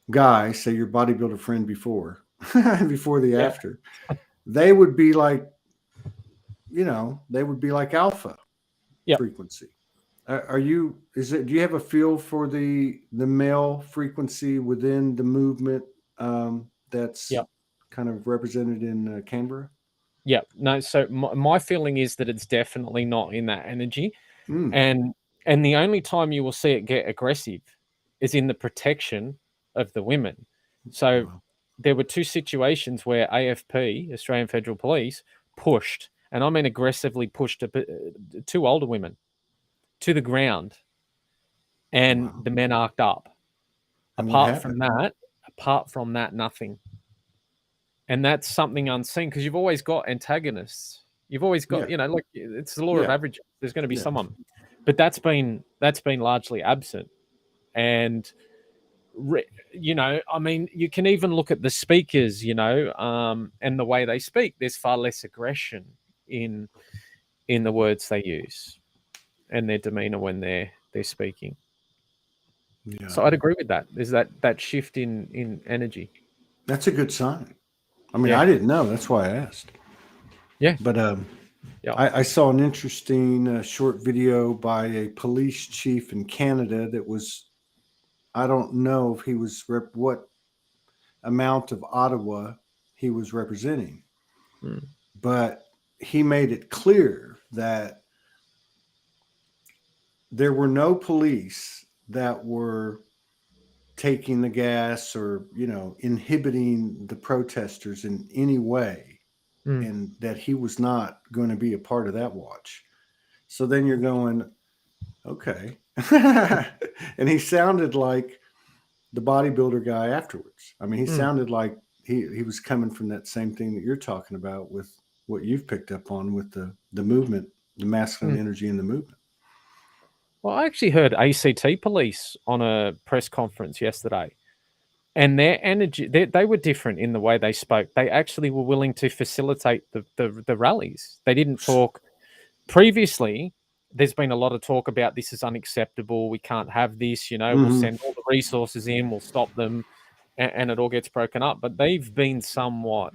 guy, say your bodybuilder friend before the after, they would be like, alpha frequency. Do you have a feel for the male frequency within the movement that's kind of represented in Canberra? Yeah, no. So my feeling is that it's definitely not in that energy. And the only time you will see it get aggressive is in the protection of the women. So there were 2 situations where AFP, Australian Federal Police, pushed, and I mean aggressively pushed 2 older women to the ground, and the men arced up. Apart from that, nothing. And that's something unseen, because you've always got antagonists. You've always got, like it's the law of averages. There's going to be someone, but that's been largely absent. And I mean, you can even look at the speakers, and the way they speak. There's far less aggression in the words they use and their demeanor when they're speaking. Yeah. So I'd agree with that. There's that shift in energy. That's a good sign. I mean, I didn't know. That's why I asked. Yeah. But I saw an interesting short video by a police chief in Canada that was, I don't know if he was what amount of Ottawa he was representing, but he made it clear that there were no police that were taking the gas or, inhibiting the protesters in any way, and that he was not going to be a part of that watch. So then you're going, okay. And he sounded like the bodybuilder guy afterwards. I mean, he sounded like he was coming from that same thing that you're talking about with what you've picked up on with the movement, the masculine energy in the movement. Well, I actually heard ACT police on a press conference yesterday, and their energy, they were different in the way they spoke. They actually were willing to facilitate the rallies. They didn't talk. Previously, there's been a lot of talk about this is unacceptable. We can't have this. We'll Hmm. send all the resources in, we'll stop them, and it all gets broken up. But they've been somewhat,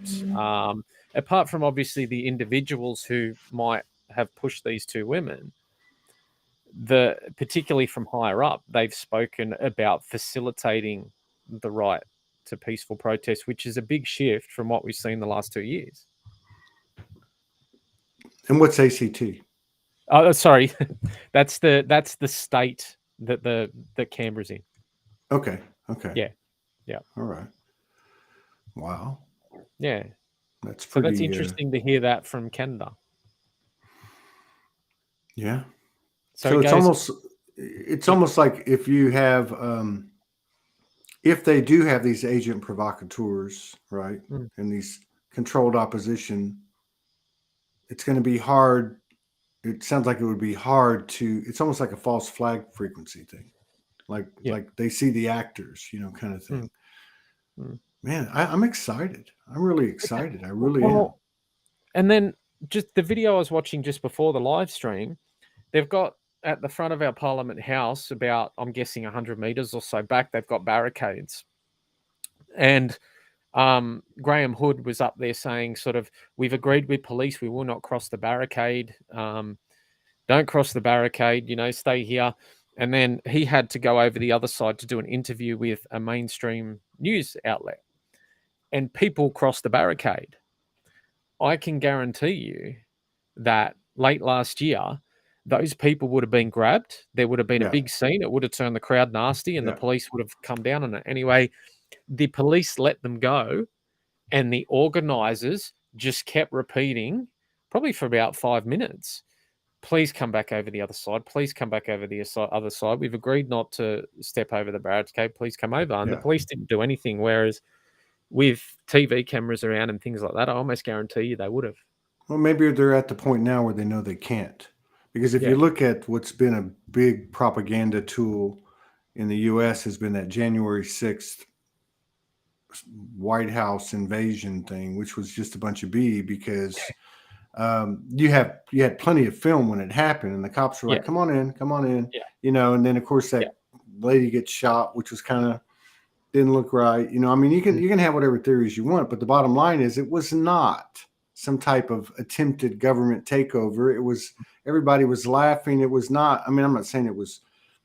apart from obviously the individuals who might have pushed these two women, particularly from higher up, they've spoken about facilitating the right to peaceful protest, which is a big shift from what we've seen the last 2 years. And what's ACT? Oh, sorry, that's the state that Canberra's in. Okay. Okay. Yeah, yeah, All right. Wow. yeah. That's So that's pretty. interesting to hear that from Canada. Yeah. So So it goes. it's Yeah, almost like if you have, if they do have these agent provocateurs, right, mm, and these controlled opposition, it's going to be hard. It sounds like it would be hard to. It's almost like a false flag frequency thing, yeah. like they see the actors, kind of Mm, thing. mm. Man, I'm excited. I'm really excited. I really am. Well, and then just the video I was watching just before the live stream, they've got at the front of our Parliament House, about, I'm guessing, 100 meters or so back, they've got barricades. And Graham Hood was up there saying, sort of, we've agreed with police, we will not cross the barricade. Don't cross the barricade, stay here. And then he had to go over the other side to do an interview with a mainstream news outlet. And people crossed the barricade. I can guarantee you that late last year, those people would have been grabbed. There would have been a Yeah. big scene. It would have turned the crowd nasty, and the Yeah. police would have come down on it. Anyway, the police let them go, and the organizers just kept repeating, probably for about 5 minutes, please come back over the other side. Please come back over the other side. We've agreed not to step over the barricade. Please come over. And the Yeah. police didn't do anything. Whereas with TV cameras around and things like that, I almost guarantee you they would have. Well, maybe they're at the point now where they know they can't. Because if you Yeah. look at what's been a big propaganda tool in the US has been that January 6th White House invasion thing, which was just a bunch of B because you had plenty of film when it happened, and the cops were Yeah. like, come on in, Yeah. and then of course Yeah. that lady gets shot, which was kind of didn't look right. I mean, you Mm, can have whatever theories you want, but the bottom line is it was not some type of attempted government takeover. It was everybody was laughing. It was not. I mean, I'm not saying it was,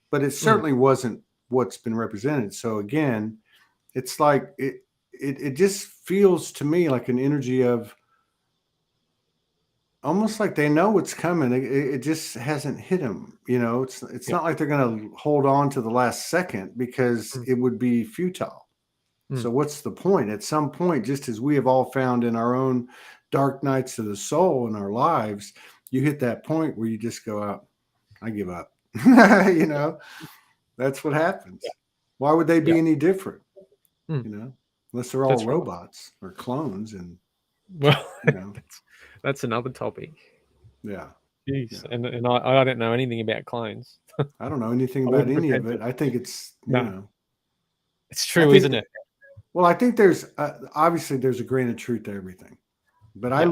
but it mm, certainly wasn't what's been represented. So again, it's like it just feels to me like an energy of almost like they know what's coming. It just hasn't hit them. It's yeah. not like they're going to hold on to the last second because Mm, it would be futile. mm. So what's the point? At some point, just as we have all found in our own dark nights of the soul in our lives, you hit that point where you just go out, I give up. That's what Yeah. happens. Why would they Yeah. be any different? Mm. Unless they're all That's right. robots or clones and, Well, you know, that's another topic. yeah. Jeez. Yeah. And I don't know anything about clones. I don't know anything I about wouldn't any pretend of to. it. I think it's, No, it's I true, isn't think, it? well, I think there's obviously there's a grain of truth to everything, but I Yeah.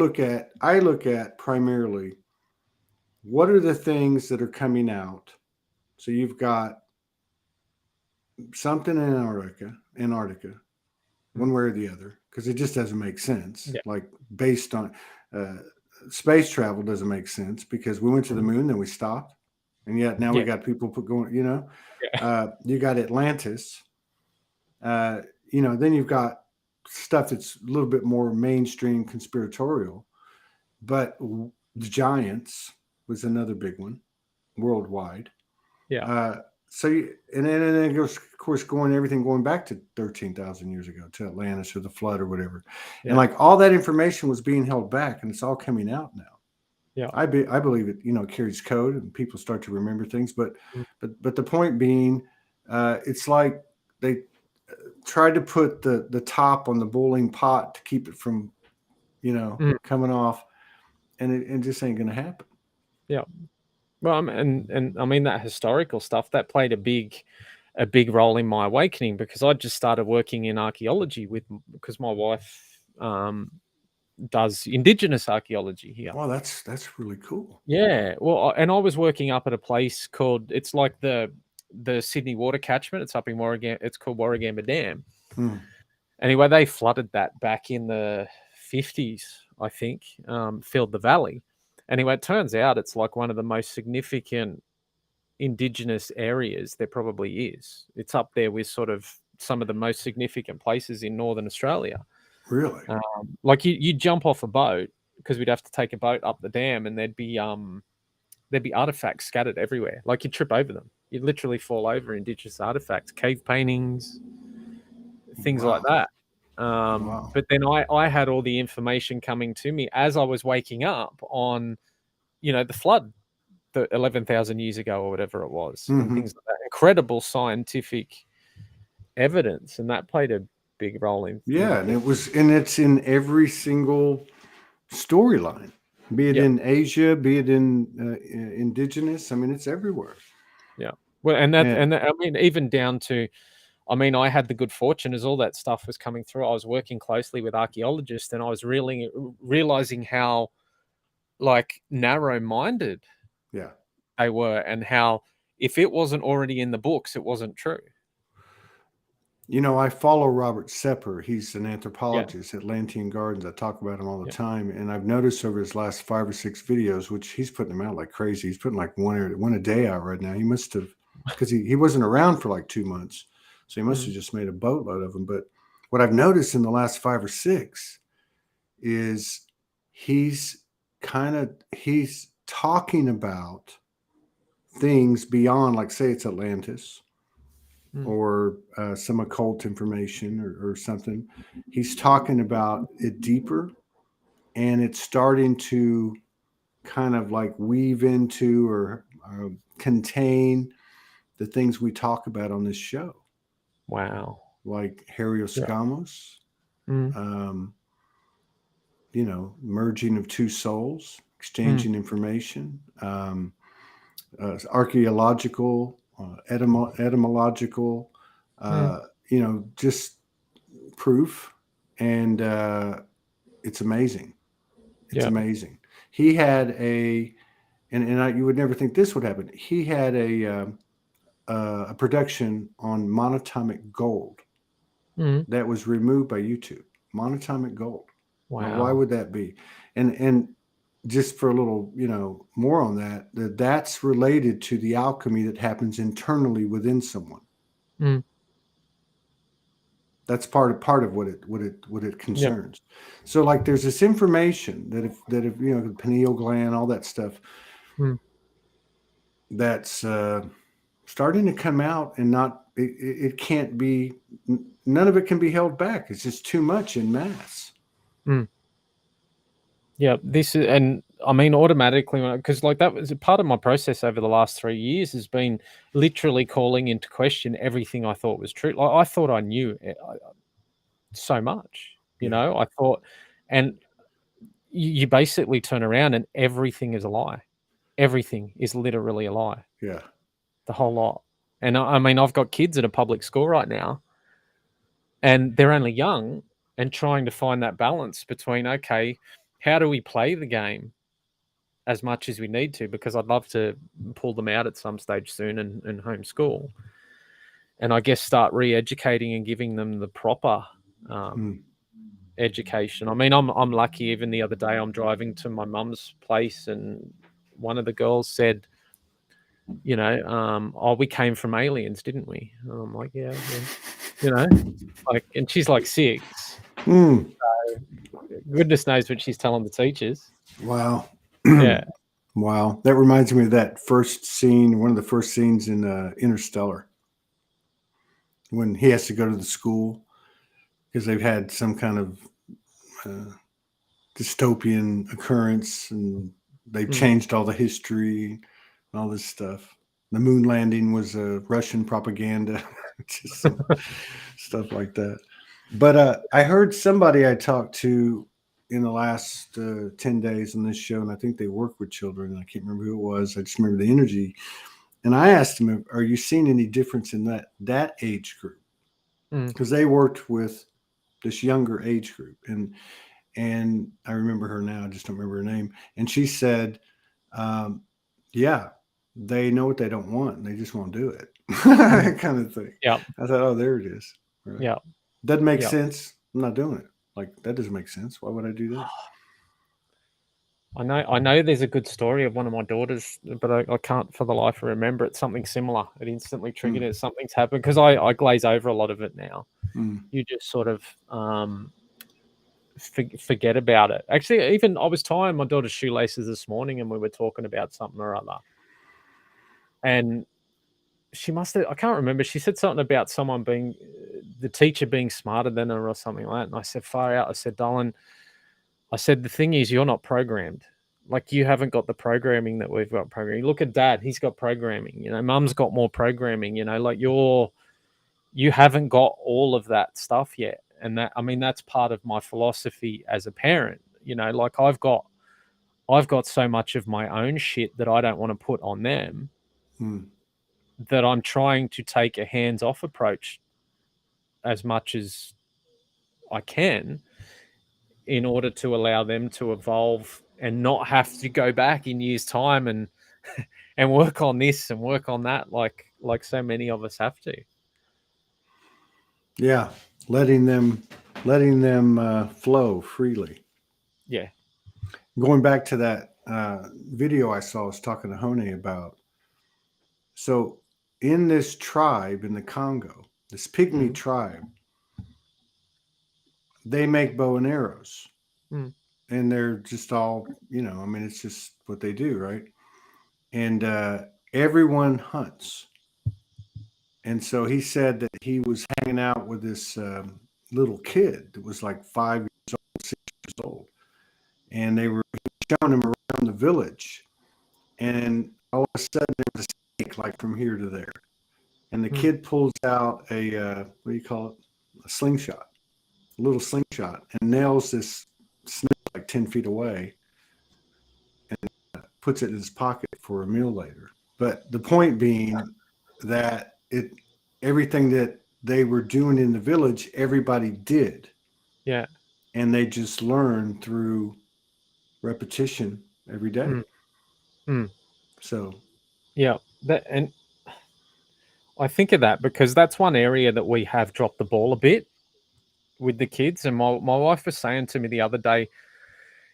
look at primarily what are the things that are coming out. So you've got something in Antarctica, Mm. one way or the other, because it just doesn't make sense. Yeah. Like based on uh, space travel doesn't make sense because we went to the Mhm. moon, then we stopped, and yet now we Yeah. got people going. Yeah. You got Atlantis. Uh, then you've got stuff that's a little bit more mainstream conspiratorial, but the giants was another big one worldwide. Yeah. Uh, and then it goes, of course, everything going back to 13,000 years ago to Atlantis or the flood or whatever, and Yeah. like all that information was being held back, and it's all coming out now. Yeah. I believe it, carries code, and people start to remember things. But Mm. the point being, it's like they tried to put the top on the boiling pot to keep it from Mm. coming off, and it just ain't going to happen. Yeah. Well, and I mean that historical stuff that played a big role in my awakening, because I just started working in archaeology because my wife does indigenous archaeology here. Well, that's really cool. Yeah, well, and I was working up at a place called, it's like the Sydney water catchment. It's up in Warragamba. It's called Warragamba Dam. Anyway, they flooded that back in the 50s, I think, filled the valley. Anyway, it turns out it's like one of the most significant indigenous areas there probably is. It's up there with sort of some of the most significant places in Northern Australia. Really? Like you jump off a boat, because we'd have to take a boat up the dam, and there'd be artifacts scattered everywhere. Like you'd trip over them. You'd literally fall over indigenous artifacts, cave paintings, things like that. But then I had all the information coming to me as I was waking up on, the flood, the 11,000 years ago or whatever it was, and things like that. Incredible scientific evidence, and that played a big role in. And it's in every single storyline, be it in Asia, be it in indigenous. I mean, it's everywhere. Yeah. Well, and I mean, even down to, I mean, I had the good fortune as all that stuff was coming through. I was working closely with archaeologists, and I was really realizing how like narrow-minded they were, and how if it wasn't already in the books, it wasn't true. I follow Robert Sepper. He's an anthropologist at Atlantean Gardens. I talk about him all the time. And I've noticed over his last 5 or 6 videos, which he's putting them out like crazy. He's putting like one a day out right now. He must have, because he wasn't around for like 2 months. So he must have just made a boatload of them. But what I've noticed in the last 5 or 6 is he's talking about things beyond, like, say it's Atlantis or some occult information or something. He's talking about it deeper, and it's starting to kind of like weave into or contain the things we talk about on this show. Wow. Like Herioscamos, merging of two souls, exchanging information, archaeological, etymological, just proof. And it's amazing. It's amazing. He had you would never think this would happen. He had a production on monatomic gold that was removed by YouTube. Monatomic gold. Wow. Now, why would that be? And just for a little, more on that's related to the alchemy that happens internally within someone. That's part of what it concerns. So, like, there's this information that if the pineal gland, all that stuff, that's starting to come out, and it can't be, none of it can be held back. It's just too much in mass. Yeah, this is, and I mean, automatically, because like that was a part of my process over the last 3 years, has been literally calling into question everything I thought was true. Like, I thought I knew so much, I thought, and you basically turn around and everything is a lie. Everything is literally a lie. Yeah. The whole lot. And I mean, I've got kids at a public school right now, and they're only young, and trying to find that balance between, okay, how do we play the game as much as we need to? Because I'd love to pull them out at some stage soon and homeschool. And I guess start re-educating and giving them the proper education. I mean, I'm lucky. Even the other day, I'm driving to my mum's place, and one of the girls said, we came from aliens, didn't we? And I'm like, yeah. Like, and she's like 6. So, goodness knows what she's telling the teachers. Wow. Yeah. Wow. That reminds me of that first scene, one of the first scenes in Interstellar, when he has to go to the school because they've had some kind of dystopian occurrence, and they've changed all the history and all this stuff. The moon landing was Russian propaganda, just some stuff like that. But I heard somebody I talked to in the last 10 days on this show, and I think they work with children. And I can't remember who it was. I just remember the energy. And I asked him, "Are you seeing any difference in that age group?" Because they worked with this younger age group, and I remember her now. I just don't remember her name. And she said, "Yeah, they know what they don't want, and they just won't do it." Kind of thing. Yeah. I thought, "Oh, there it is." Right. Yeah. Doesn't make Yeah. sense. I'm not doing it. Like, that doesn't make sense. Why would I do that? I know there's a good story of one of my daughters, but I can't for the life of remember it. Something similar. It instantly triggered it. Something's happened because I glaze over a lot of it now. You just sort of forget about it. Actually, even I was tying my daughter's shoelaces this morning, and we were talking about something or other, and she must have, I can't remember. She said something about someone being, the teacher being smarter than her or something like that. And I said, far out. I said, darling, I said, the thing is, you're not programmed. Like, you haven't got the programming that we've got programming. Look at dad. He's got programming, you know, mum's got more programming, you know, like you haven't got all of that stuff yet. And that, I mean, that's part of my philosophy as a parent, you know, like I've got so much of my own shit that I don't want to put on them. That I'm trying to take a hands-off approach as much as I can in order to allow them to evolve and not have to go back in years' time and work on this and work on that like so many of us have to. Yeah, letting them flow freely. Yeah. Going back to that video I saw, I was talking to Hone about. So in this tribe in the Congo, this pygmy tribe, they make bow and arrows. And they're just all, you know, I mean, it's just what they do, right? And everyone hunts. And so he said that he was hanging out with this little kid that was like 5 years old, 6 years old. And they were showing him around the village. And all of a sudden, there was a snake like from here to there. And the kid pulls out a, what do you call it? A slingshot, a little slingshot, and nails this snake like 10 feet away and puts it in his pocket for a meal later. But the point being that everything that they were doing in the village, everybody did. Yeah. And they just learned through repetition every day. So yeah, that, and I think of that because that's one area that we have dropped the ball a bit with the kids. And my wife was saying to me the other day,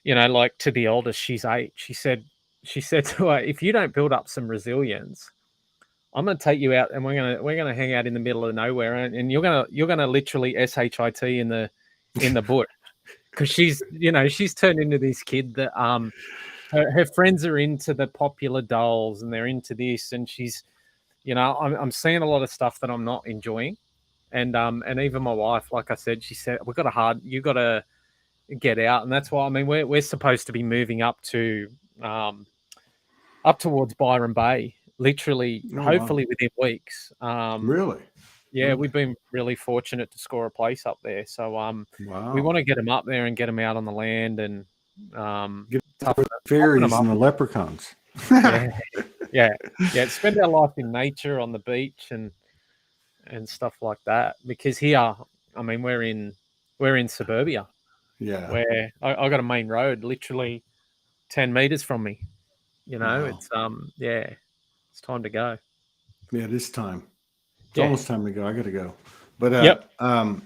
you know, like to the eldest, she's 8. She said to her, if you don't build up some resilience, I'm going to take you out and we're going to hang out in the middle of nowhere, and you're going to literally shit in the bush. Because she's, you know, she's turned into this kid that her friends are into the popular dolls and they're into this, and she's, you know, I'm seeing a lot of stuff that I'm not enjoying, and even my wife, like I said, she said you got to get out, and that's why, I mean, we're supposed to be moving up towards Byron Bay, literally, hopefully within weeks. Really? Yeah, we've been really fortunate to score a place up there. So we want to get them up there and get them out on the land and get the fairies and the leprechauns. yeah. Spend our life in nature on the beach and stuff like that. Because here, I mean, we're in suburbia. Yeah. Where I got a main road literally 10 meters from me. You know, it's it's time to go. Yeah, it is time. It's almost time to go. I got to go. But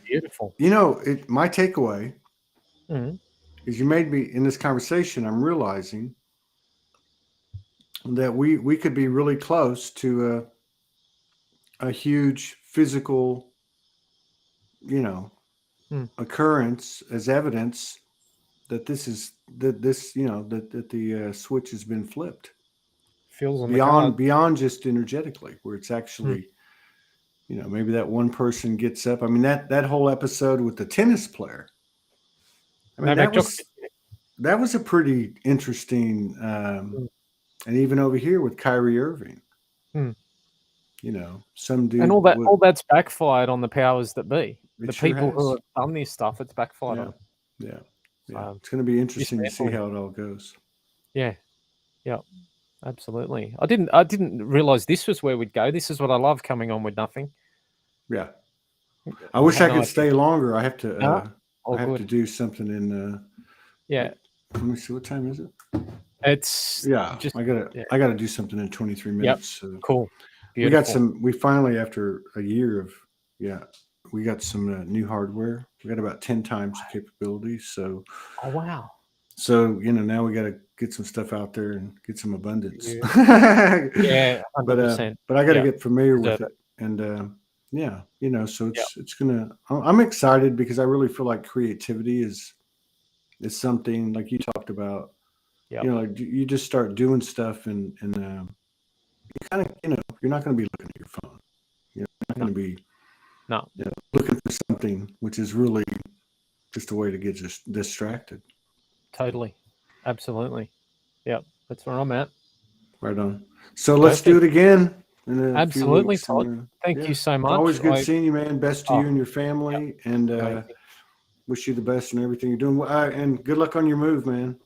beautiful. You know, my takeaway is you made me in this conversation. I'm realizing that we could be really close to a huge physical, you know, occurrence as evidence that this you know that the switch has been flipped. Feels on beyond just energetically, where it's actually, you know, maybe that one person gets up. I mean, that whole episode with the tennis player. I mean, that was a pretty interesting, and even over here with Kyrie Irving, you know, some dude, and all that's backfired on the powers that be. The sure people has. who have done this stuff, it's backfired on. Yeah. Yeah, it's going to be interesting to see family. how it all goes. Yeah. Yeah. Absolutely. I didn't realize this was where we'd go. This is what I love, coming on with nothing. Yeah, I wish had I no could idea. stay longer. I have to. No, all I have to good. do something in. Yeah. Let me see. What time is it? It's Yeah, just I gotta. yeah. I gotta do something in 23 Yep. minutes. So Cool. we got Beautiful. some. We finally, after a year of, we got some new hardware. We got about 10 times the capabilities. So Oh wow. now we got to get some stuff out there and get some abundance. Yeah, 100%. But I got to Yeah. get familiar with Deserve it, and so Yeah. it's gonna. I'm excited because I really feel like creativity is something like you talked about. Yeah. Like you just start doing stuff, and you kind of you're not going to be looking at your phone. You're not going to be No. looking for something, which is really just a way to get just distracted. Totally. Absolutely. Yep. That's where I'm at. Right on. So let's do it again in a few Absolutely, weeks. Todd. Thank you so much. Always good seeing you, man. Best to you and your Yep. family, and Amazing. wish you the best in everything you're doing. And good luck on your move, man.